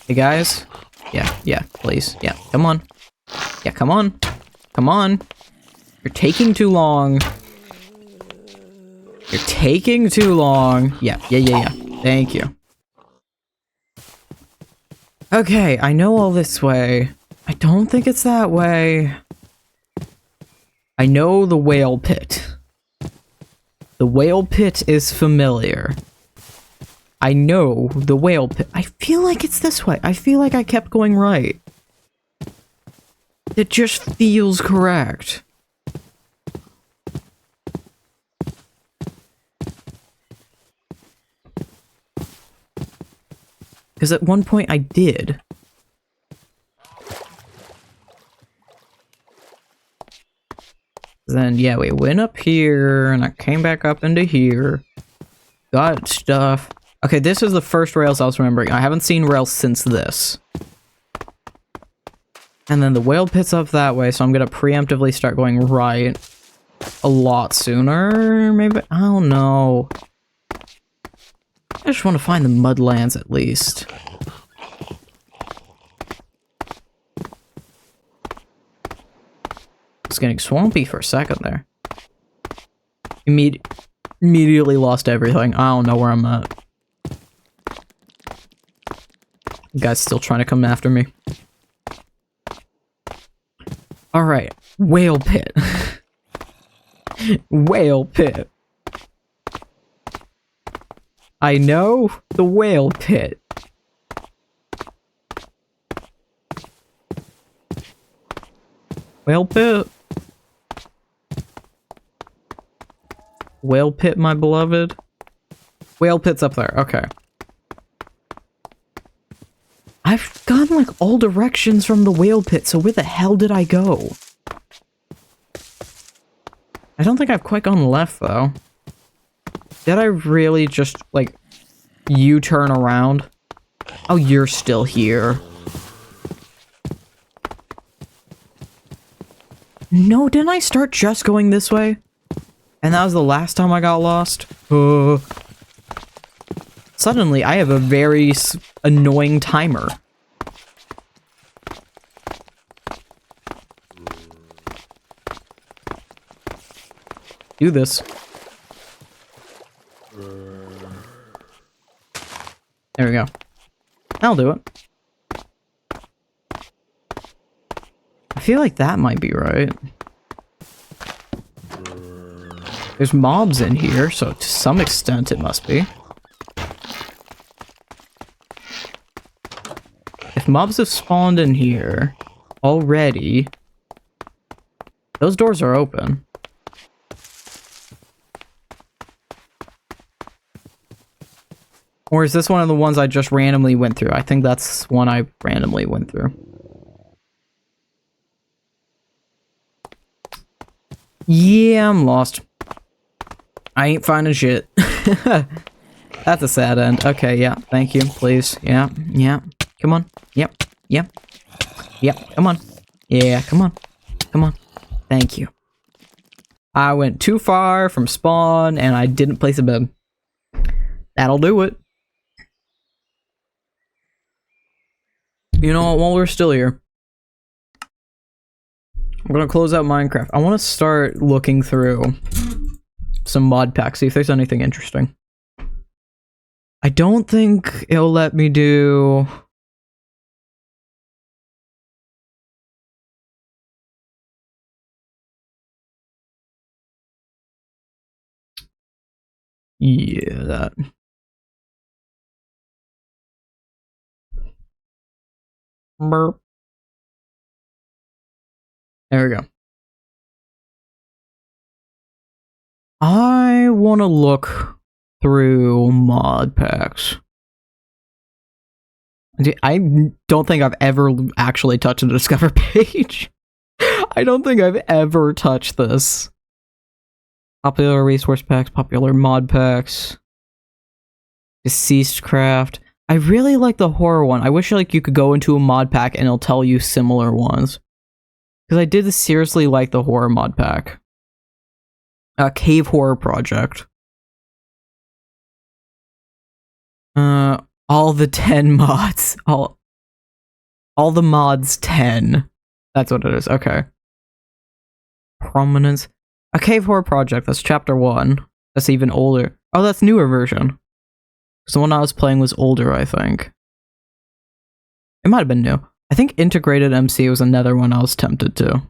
Hey, guys? Yeah, please. Yeah, come on. Yeah, come on. Come on. You're taking too long. You're taking too long. Yeah. Thank you. Okay, I know all this way. I don't think it's that way. I know the whale pit. The whale pit is familiar. I know the whale pit. I feel like it's this way. I feel like I kept going right. It just feels correct. Because at one point I did. Then, yeah, we went up here, and I came back up into here. Got stuff. Okay, this is the first rails I was remembering. I haven't seen rails since this. And then the whale pit's up that way, so I'm gonna preemptively start going right a lot sooner, maybe? I don't know. I just want to find the mudlands at least. It's getting swampy for a second there. Immediately lost everything. I don't know where I'm at. The guy's still trying to come after me. Alright, whale pit. Whale pit. I know the whale pit. Whale pit. Whale pit, my beloved. Whale pit's up there, okay. I've gone like all directions from the whale pit, so where the hell did I go? I don't think I've quite gone left, though. Did I really just, like, U-turn around? Oh, you're still here. No, didn't I start just going this way? And that was the last time I got lost? Suddenly, I have a very annoying timer. Do this. There we go. I'll do it. I feel like that might be right. There's mobs in here, so to some extent it must be. If mobs have spawned in here already, those doors are open. Or is this one of the ones I just randomly went through? I think that's one I randomly went through. Yeah, I'm lost. I ain't finding shit. That's a sad end. Okay, yeah, thank you, please. Yeah, yeah. Come on. Yep, yep. Yep, come on. Yeah, come on. Come on. Thank you. I went too far from spawn and I didn't place a bed. That'll do it. You know what, while we're still here, I'm gonna close out Minecraft. I want to start looking through some mod packs, see if there's anything interesting. I don't think it'll let me do... Yeah, that... Burp. There we go. I want to look through mod packs. I don't think I've ever actually touched the Discover page. I don't think I've ever touched this. Popular resource packs, popular mod packs. Deceased craft. I really like the horror one. I wish like you could go into a mod pack and it'll tell you similar ones. Because I did seriously like the horror mod pack. Cave Horror Project. All the 10 mods. All the mods 10. That's what it is. Okay. Prominence. A Cave Horror Project. That's chapter 1. That's even older. Oh, that's newer version. So the one I was playing was older, I think. It might have been new. I think Integrated MC was another one I was tempted to.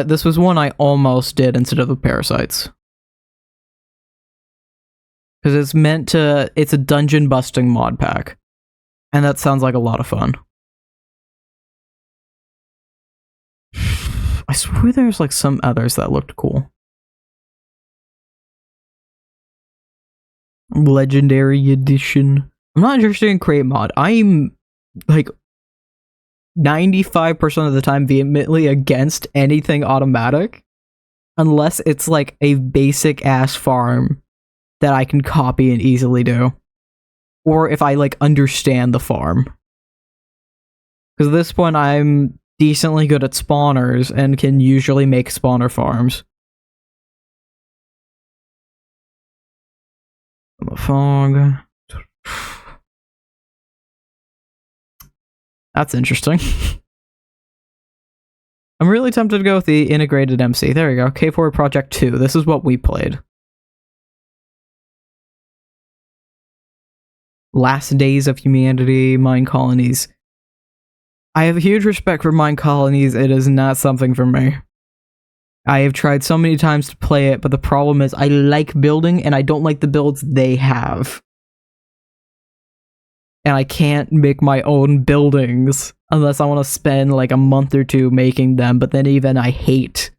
This was one I almost did instead of the Parasites. Because it's meant to... It's a dungeon busting mod pack. And that sounds like a lot of fun. I swear there's like some others that looked cool. Legendary Edition. I'm not interested in create mod. I'm like 95% of the time vehemently against anything automatic. Unless it's like a basic ass farm that I can copy and easily do. Or if I like understand the farm. Because at this point I'm decently good at spawners and can usually make spawner farms. The fog. That's interesting. I'm really tempted to go with the integrated MC. There we go. K4 Project 2. This is what we played. Last Days of Humanity, Mine Colonies. I have a huge respect for Mine Colonies. It is not something for me. I have tried so many times to play it, but the problem is I like building and I don't like the builds they have. And I can't make my own buildings unless I want to spend like a month or two making them, but then even I hate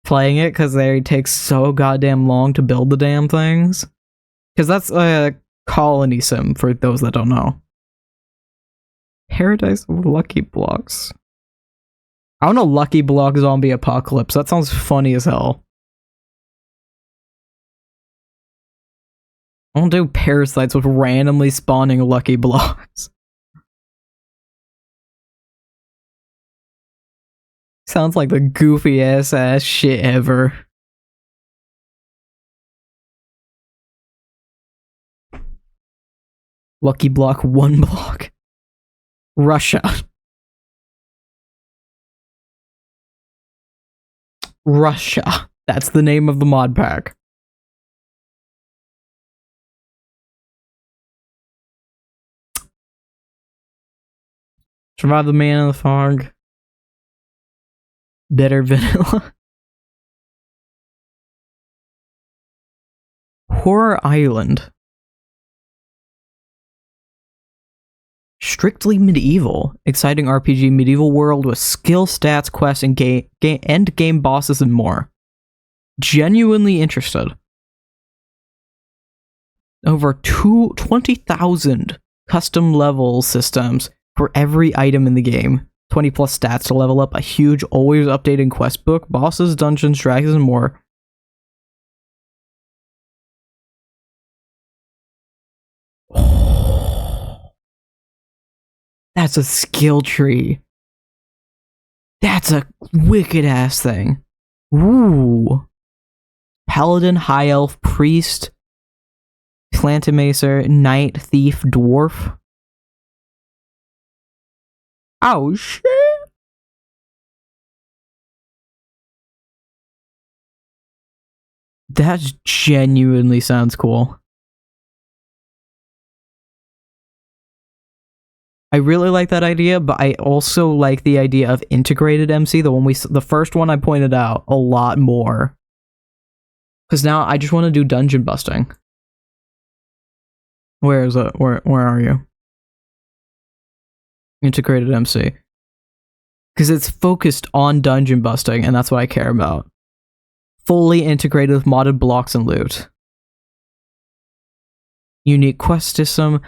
playing it because they take so goddamn long to build the damn things. Because that's a colony sim for those that don't know. Paradise of Lucky Blocks. I want a Lucky Block zombie apocalypse. That sounds funny as hell. I won't do parasites with randomly spawning Lucky Blocks. Sounds like the goofiest ass shit ever. Lucky block, 1 block. Russia. Russia. That's the name of the mod pack. Survive the man in the fog. Better vanilla. Horror Island. Strictly medieval. Exciting RPG medieval world with skill, stats, quests, and end game bosses and more. Genuinely interested. Over 20,000 custom level systems for every item in the game. 20 plus stats to level up, a huge, always updating quest book, bosses, dungeons, dragons, and more. That's a skill tree. That's a wicked ass thing. Ooh. Paladin, High Elf, Priest, Plantimacer, Knight, Thief, Dwarf. Oh shit. That genuinely sounds cool. I really like that idea, but I also like the idea of integrated MC, the first one I pointed out, a lot more. Because now I just want to do dungeon busting. Where is it? Where are you? Integrated MC. Because it's focused on dungeon busting, and that's what I care about. Fully integrated with modded blocks and loot. Unique quest system.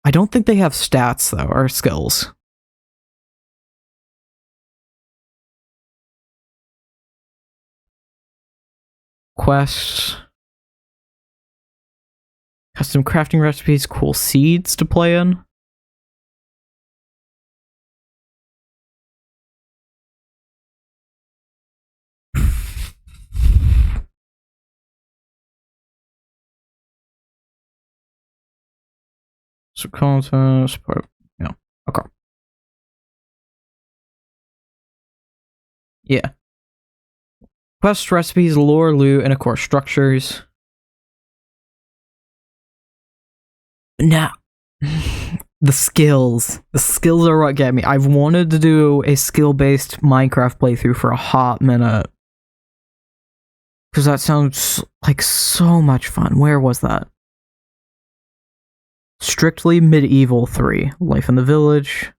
I don't think they have stats, though, or skills. Quests. Custom crafting recipes, cool seeds to play in. So content, support, yeah, okay. Yeah. Quest recipes, lore, loot, and of course structures. Now, the skills. The skills are what get me. I've wanted to do a skill-based Minecraft playthrough for a hot minute. Because that sounds like so much fun. Where was that? Strictly Medieval 3. Life in the Village.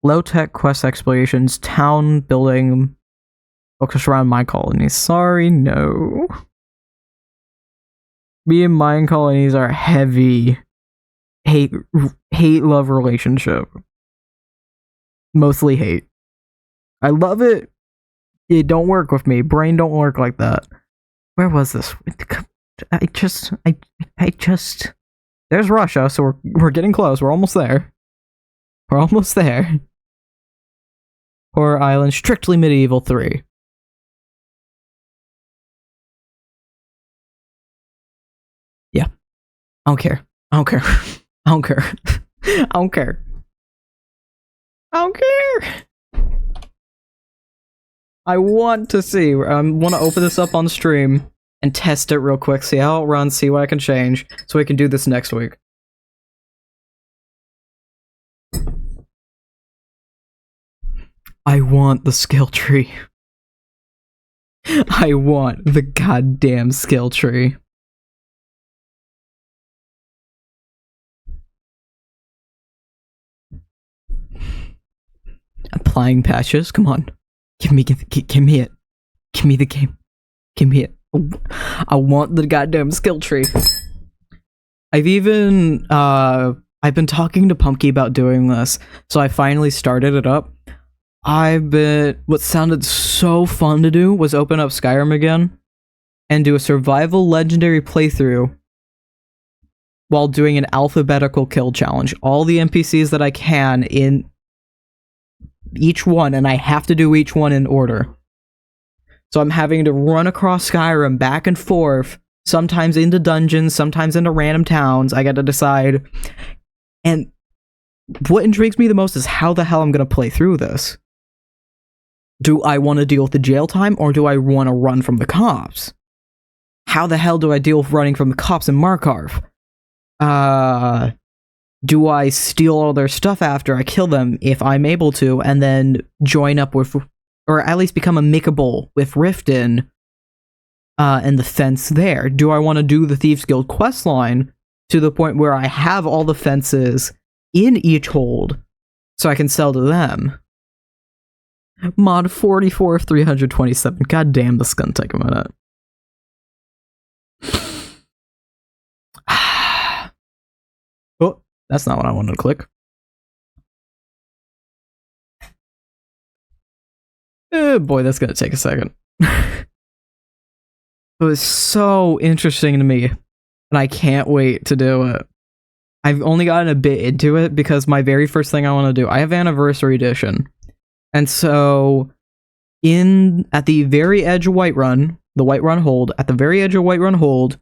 Low-tech quest explorations. Town building. Focus around mine colonies. Sorry, no. Me and mine colonies are heavy. Hate-love relationship. Mostly hate. I love it. It don't work with me. Brain don't work like that. Where was this? I just... There's Russia, so we're getting close. We're almost there. We're almost there. Horror Island, Strictly Medieval 3. Yeah. I don't care. I don't care. I don't care. I don't care. I don't care. I want to see. I want to open this up on stream and test it real quick, see how it runs, see what I can change, so we can do this next week. I want the skill tree. I want the goddamn skill tree. Applying patches, come on. Give me it. Give me the game. Give me it. I want the goddamn skill tree. I've even, I've been talking to Pumpkin about doing this, so I finally started it up. What sounded so fun to do was open up Skyrim again and do a survival legendary playthrough while doing an alphabetical kill challenge. All the NPCs that I can in each one, and I have to do each one in order. So I'm having to run across Skyrim back and forth, sometimes into dungeons, sometimes into random towns. I gotta decide. And what intrigues me the most is how the hell I'm gonna play through this. Do I want to deal with the jail time, or do I want to run from the cops? How the hell do I deal with running from the cops in Markarth? Do I steal all their stuff after I kill them, if I'm able to, and then join up with, or at least become amicable with Riften, and the fence there? Do I want to do the Thieves Guild questline to the point where I have all the fences in each hold, so I can sell to them? Mod 44 of 327. God damn, this is gonna take a minute. Oh, that's not what I wanted to click. Oh boy, that's gonna take a second. It was so interesting to me, and I can't wait to do it. I've only gotten a bit into it because my very first thing I want to do, I have Anniversary Edition. And so, at the very edge of Whiterun, the Whiterun Hold, at the very edge of Whiterun Hold,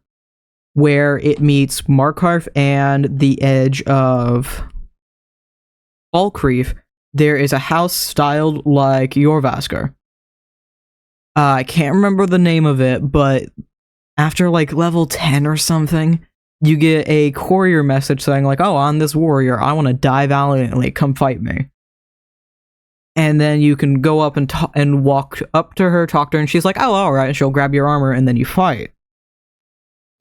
where it meets Markarth and the edge of Falkreath, there is a house styled like Jorvaskr. I can't remember the name of it, but after like level 10 or something, you get a courier message saying like, oh, I'm this warrior, I want to die valiantly, come fight me. And then you can go up and walk up to her, talk to her, and she's like, oh, alright, and she'll grab your armor, and then you fight.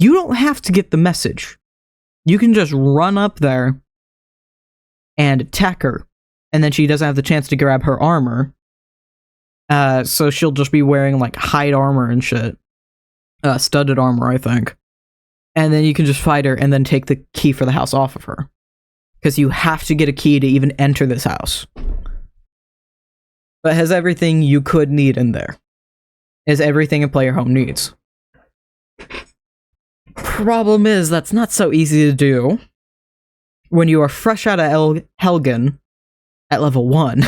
You don't have to get the message. You can just run up there and attack her, and then she doesn't have the chance to grab her armor. So she'll just be wearing, like, hide armor and shit. Studded armor, I think. And then you can just fight her and then take the key for the house off of her. Because you have to get a key to even enter this house. But it has everything you could need in there. It has everything a player home needs. Problem is, that's not so easy to do when you are fresh out of Helgen at level 1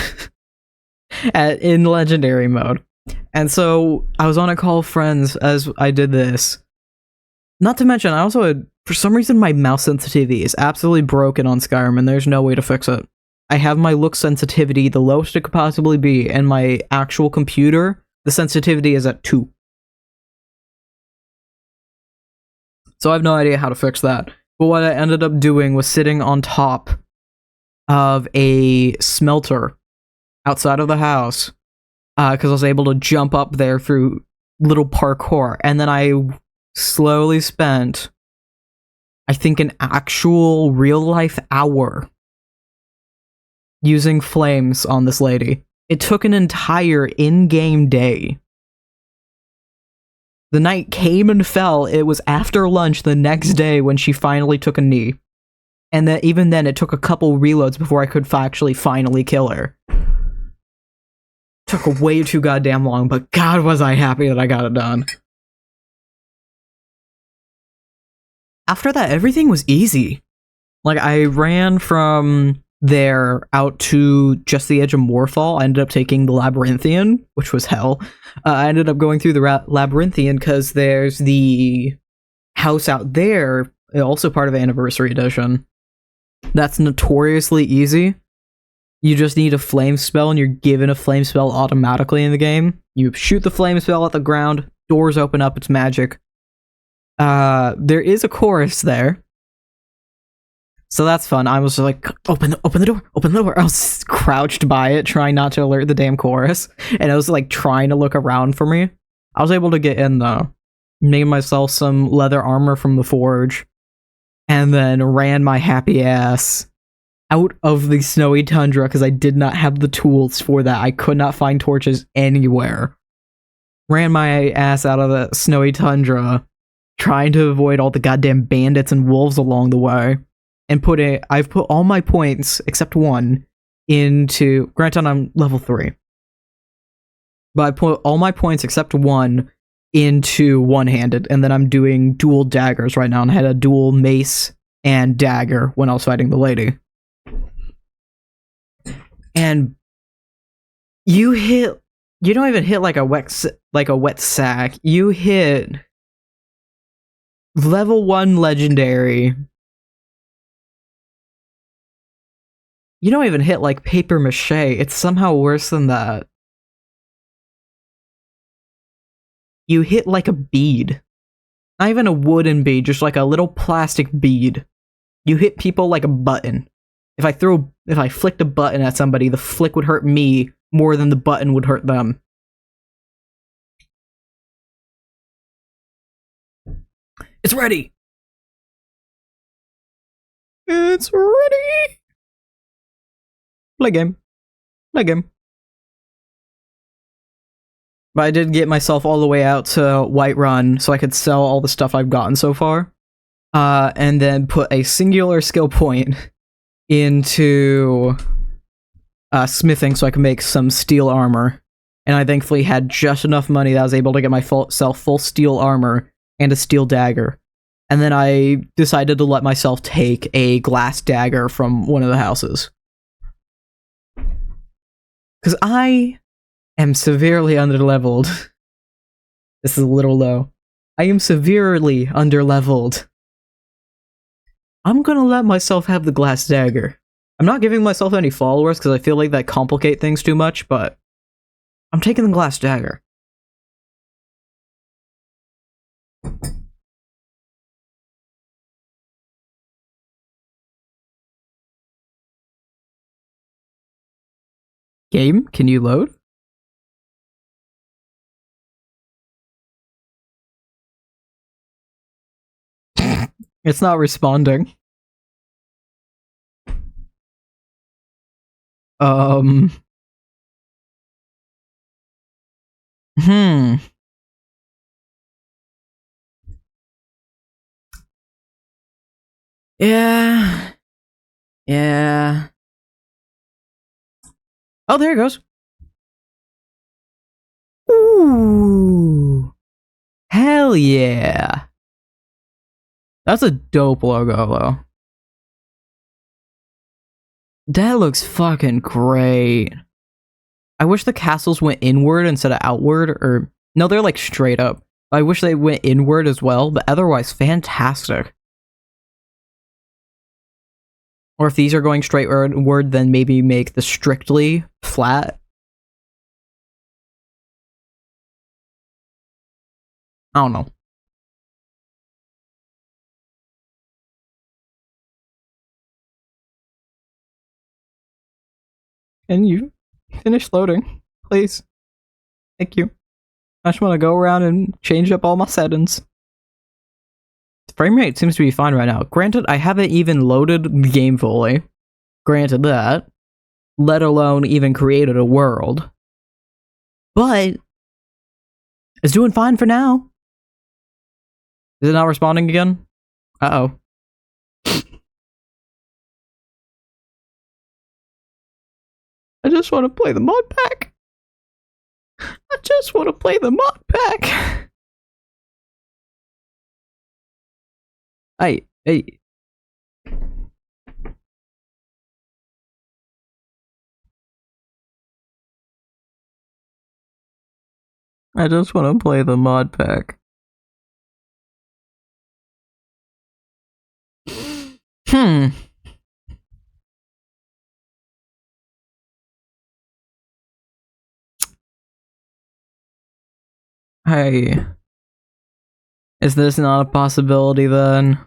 in Legendary mode. And so, I was on a call with friends as I did this. Not to mention, I also had, for some reason, my mouse sensitivity is absolutely broken on Skyrim, and there's no way to fix it. I have my look sensitivity the lowest it could possibly be, and my actual computer, the sensitivity is at 2. So I have no idea how to fix that. But what I ended up doing was sitting on top of a smelter outside of the house, because I was able to jump up there through little parkour, and then I slowly spent, I think, an actual real-life hour using flames on this lady. It took an entire in-game day. The night came and fell. It was after lunch the next day when she finally took a knee. And then even then, it took a couple reloads before I could actually finally kill her. Took way too goddamn long, but God was I happy that I got it done. After that, everything was easy. Like, I ran from there out to just the edge of Morfall. I ended up taking the Labyrinthian, which was hell. I ended up going through the Labyrinthian because there's the house out there, also part of Anniversary Edition, that's notoriously easy. You just need a flame spell, and you're given a flame spell automatically in the game. You shoot the flame spell at the ground, doors open up, it's magic. There is a chorus there, so that's fun. I was like, open the door. I was crouched by it, trying not to alert the damn chorus, and I was like trying to look around for me. I was able to get in though. Made myself some leather armor from the forge, and then ran my happy ass out of the snowy tundra because I did not have the tools for that. I could not find torches anywhere. Ran my ass out of the snowy tundra, trying to avoid all the goddamn bandits and wolves along the way. And I've put all my points, except one, into... Granted, I'm level 3. But I put all my points, except one, into one-handed. And then I'm doing dual daggers right now. And I had a dual mace and dagger when I was fighting the lady. And You hit. You don't even hit like a wet sack. You hit level 1 legendary. You don't even hit like paper mache. It's somehow worse than that. You hit like a bead. Not even a wooden bead, just like a little plastic bead. You hit people like a button. If I flicked a button at somebody, the flick would hurt me more than the button would hurt them. It's ready! It's ready! Play game. Play game. But I did get myself all the way out to Whiterun so I could sell all the stuff I've gotten so far. And then put a singular skill point into smithing so I could make some steel armor. And I thankfully had just enough money that I was able to get myself full steel armor and a steel dagger. And then I decided to let myself take a glass dagger from one of the houses. Because I am severely underleveled. This is a little low. I am severely underleveled. I'm gonna let myself have the glass dagger. I'm not giving myself any followers because I feel like that complicate things too much, but I'm taking the glass dagger. Game, can you load? It's not responding. Hmm. Yeah. Yeah. Oh, there it goes. Ooh. Hell yeah. That's a dope logo, though. That looks fucking great. I wish the castles went inward instead of outward, or... No, they're like straight up. I wish they went inward as well, but otherwise, fantastic. Or if these are going straight inward, then maybe make the strictly flat. I don't know. Can you finish loading, please? Thank you. I just want to go around and change up all my settings. The frame rate seems to be fine right now. Granted, I haven't even loaded the game fully. Granted that. Let alone even created a world. But it's doing fine for now. Is it not responding again? Uh-oh. I just want to play the mod pack. I just want to play the mod pack. Hey. I just want to play the mod pack. Hey. Is this not a possibility then?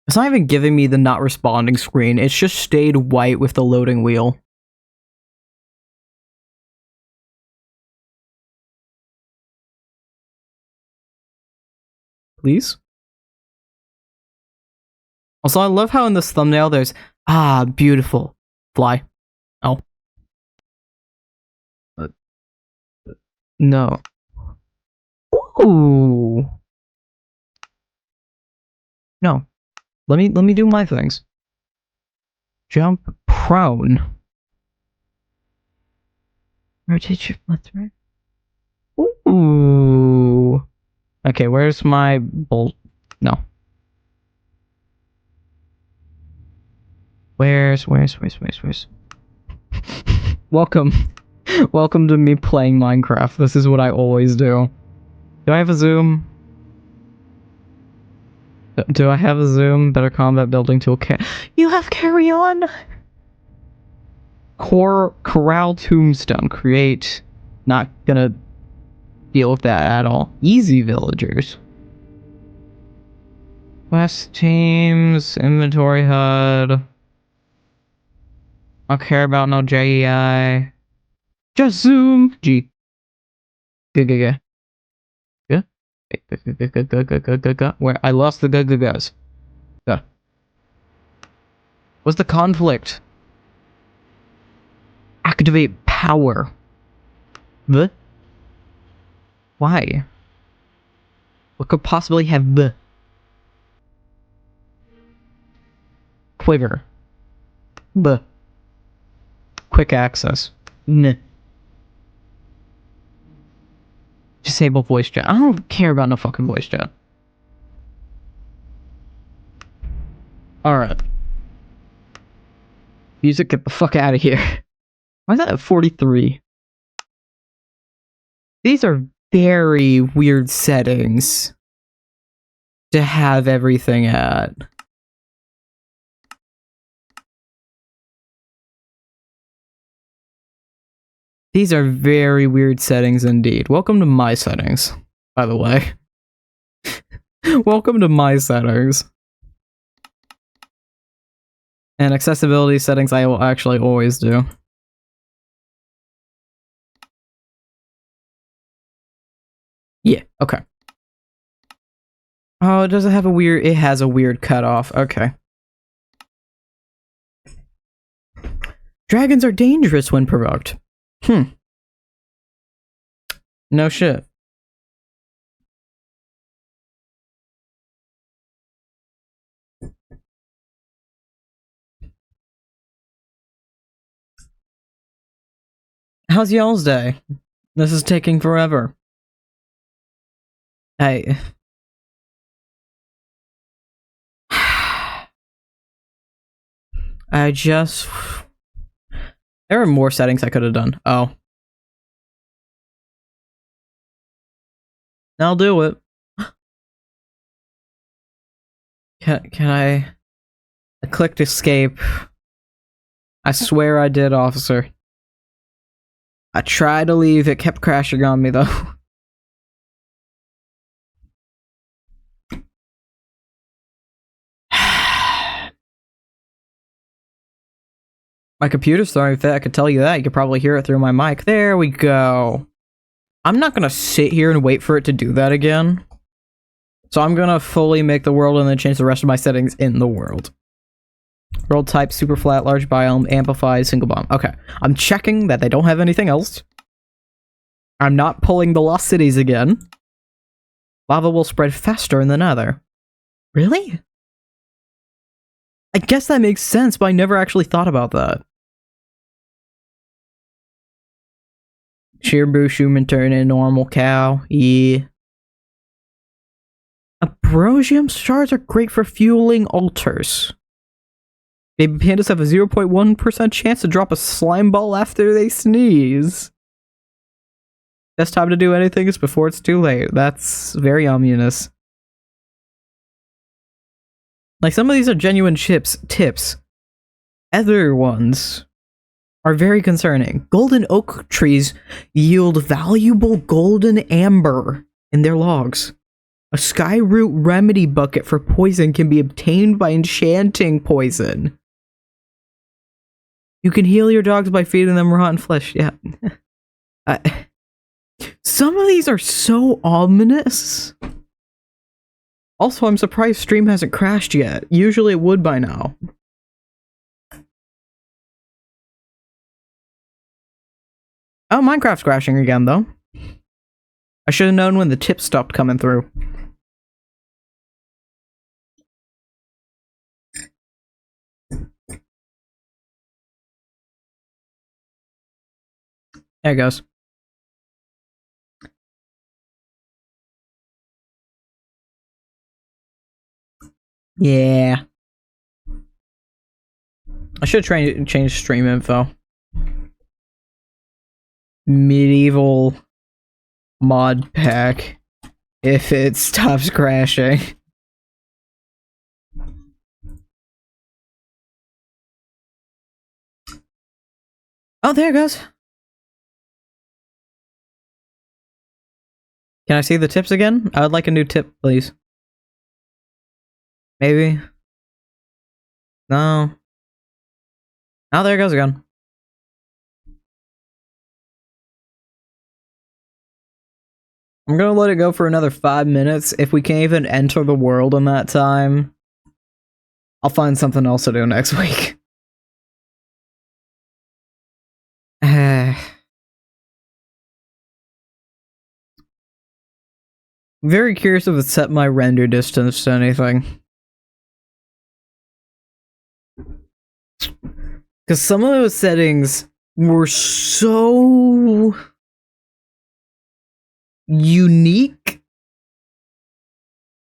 It's not even giving me the not responding screen. It's just stayed white with the loading wheel. Please? Also, I love how in this thumbnail there's, beautiful. Fly. Oh. No. Ooh. No. Let me do my things. Jump prone. Rotate shift left, right. Ooh. Okay, where's my bolt? No. Where's? Welcome. Welcome to me playing Minecraft. This is what I always do. Do I have a zoom? Do I have a zoom? Better combat building tool. You have carry on? Corral tombstone. Create. Not gonna deal with that at all. Easy villagers. Quest teams. Inventory HUD. I don't care about no JEI. Just zoom. G. G. Where I lost the guys. What's the conflict? Activate power. The? Why? What could possibly have the? Quiver. The. Quick access. N. Disable voice chat. I don't care about no fucking voice chat. Alright. Music, get the fuck out of here. Why is that at 43? These are very weird settings to have everything at. These are very weird settings indeed. Welcome to my settings, by the way. Welcome to my settings. And accessibility settings I will actually always do. Yeah, okay. Oh, it doesn't have a weird... It has a weird cutoff. Okay. Dragons are dangerous when provoked. No shit. How's y'all's day? This is taking forever. I just... There are more settings I could have done. Oh. I'll do it. Can I clicked escape. I swear I did, officer. I tried to leave, it kept crashing on me though. My computer's throwing a fit, I could tell you that. You could probably hear it through my mic. There we go. I'm not gonna sit here and wait for it to do that again. So I'm gonna fully make the world and then change the rest of my settings in the world. World type, super flat, large biome, amplified, single bomb. Okay. I'm checking that they don't have anything else. I'm not pulling the lost cities again. Lava will spread faster in the nether. Really? I guess that makes sense, but I never actually thought about that. Sheer bush human turn into normal cow. Yeah. Abrosium shards are great for fueling altars. Baby pandas have a 0.1% chance to drop a slime ball after they sneeze. Best time to do anything is before it's too late. That's very ominous. Like, some of these are genuine tips. Other ones are very concerning. Golden oak trees yield valuable golden amber in their logs. A skyroot remedy bucket for poison can be obtained by enchanting poison. You can heal your dogs by feeding them rotten flesh. Yeah. Some of these are so ominous. Also, I'm surprised stream hasn't crashed yet. Usually it would by now. Oh, Minecraft's crashing again, though. I should have known when the tips stopped coming through. There it goes. Yeah. I should change stream info. medieval mod pack if it stops crashing. Oh, there it goes. Can I see the tips again? I would like a new tip, please. Maybe. No. Oh, there it goes again. I'm gonna let it go for another 5 minutes. If we can't even enter the world in that time, I'll find something else to do next week. Very curious if it set my render distance to anything. Because some of those settings were so unique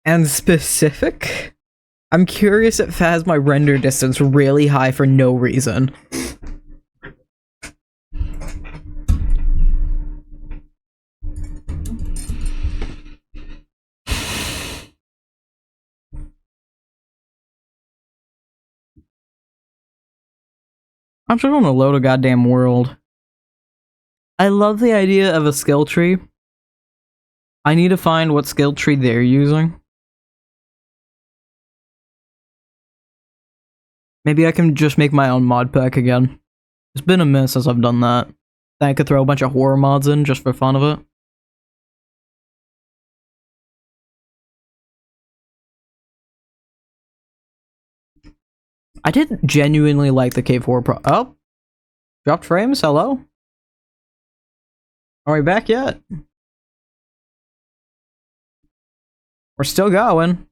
and specific. I'm curious if it has my render distance really high for no reason. I'm just gonna load a goddamn world. I love the idea of a skill tree. I need to find what skill tree they're using. Maybe I can just make my own mod pack again. It's been a minute since I've done that. Then I could throw a bunch of horror mods in just for fun of it. I did genuinely like the Cave Horror Pro- Oh! Dropped frames? Hello? Are we back yet? We're still going.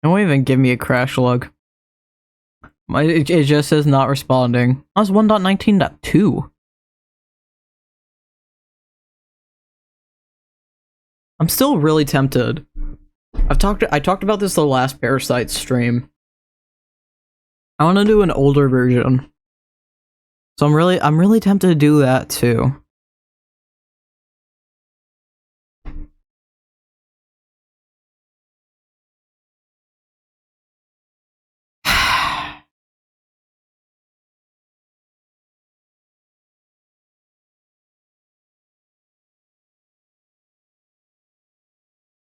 Don't even give me a crash log. It just says not responding. I was 1.19.2. I'm still really tempted. I talked about this the last Parasites stream. I want to do an older version. So I'm really tempted to do that too.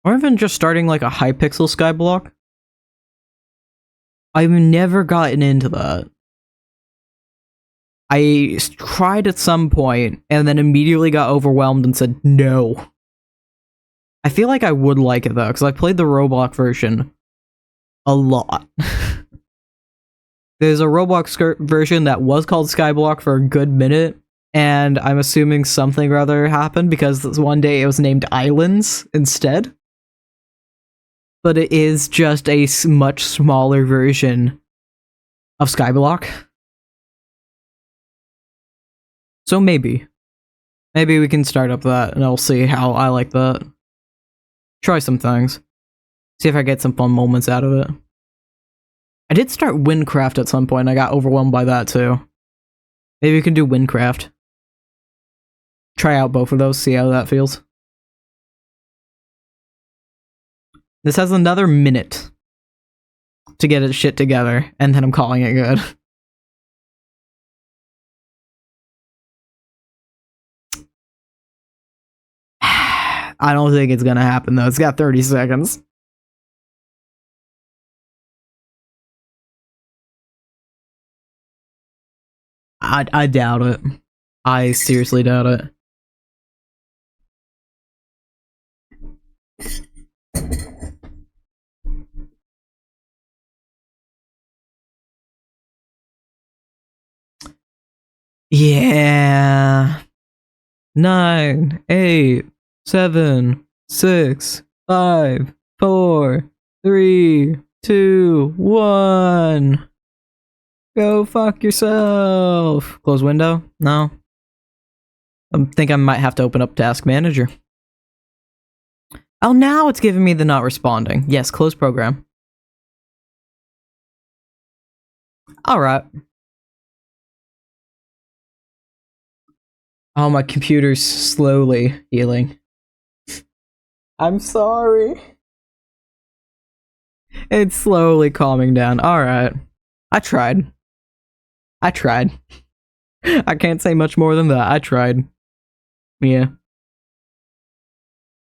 Or even just starting like a Hypixel skyblock. I've never gotten into that. I tried at some point and then immediately got overwhelmed and said no. I feel like I would like it though, because I played the Roblox version a lot. There's a Roblox version that was called Skyblock for a good minute, and I'm assuming something or other happened because one day it was named Islands instead. But it is just a much smaller version of Skyblock. So maybe we can start up that and I'll see how I like that. Try some things. See if I get some fun moments out of it. I did start Windcraft at some point and I got overwhelmed by that too. Maybe we can do Windcraft. Try out both of those, see how that feels. This has another minute to get its shit together, and then I'm calling it good. I don't think it's gonna happen though. It's got 30 seconds. I doubt it. I seriously doubt it. Yeah. 9, 8, 7, 6, 5, 4, 3, 2, 1. Go fuck yourself. Close window? No. I think I might have to open up Task Manager. Oh, now it's giving me the not responding. Yes, close program. Alright. Oh, my computer's slowly healing. I'm sorry. It's slowly calming down. Alright. I tried. I can't say much more than that. I tried. Yeah.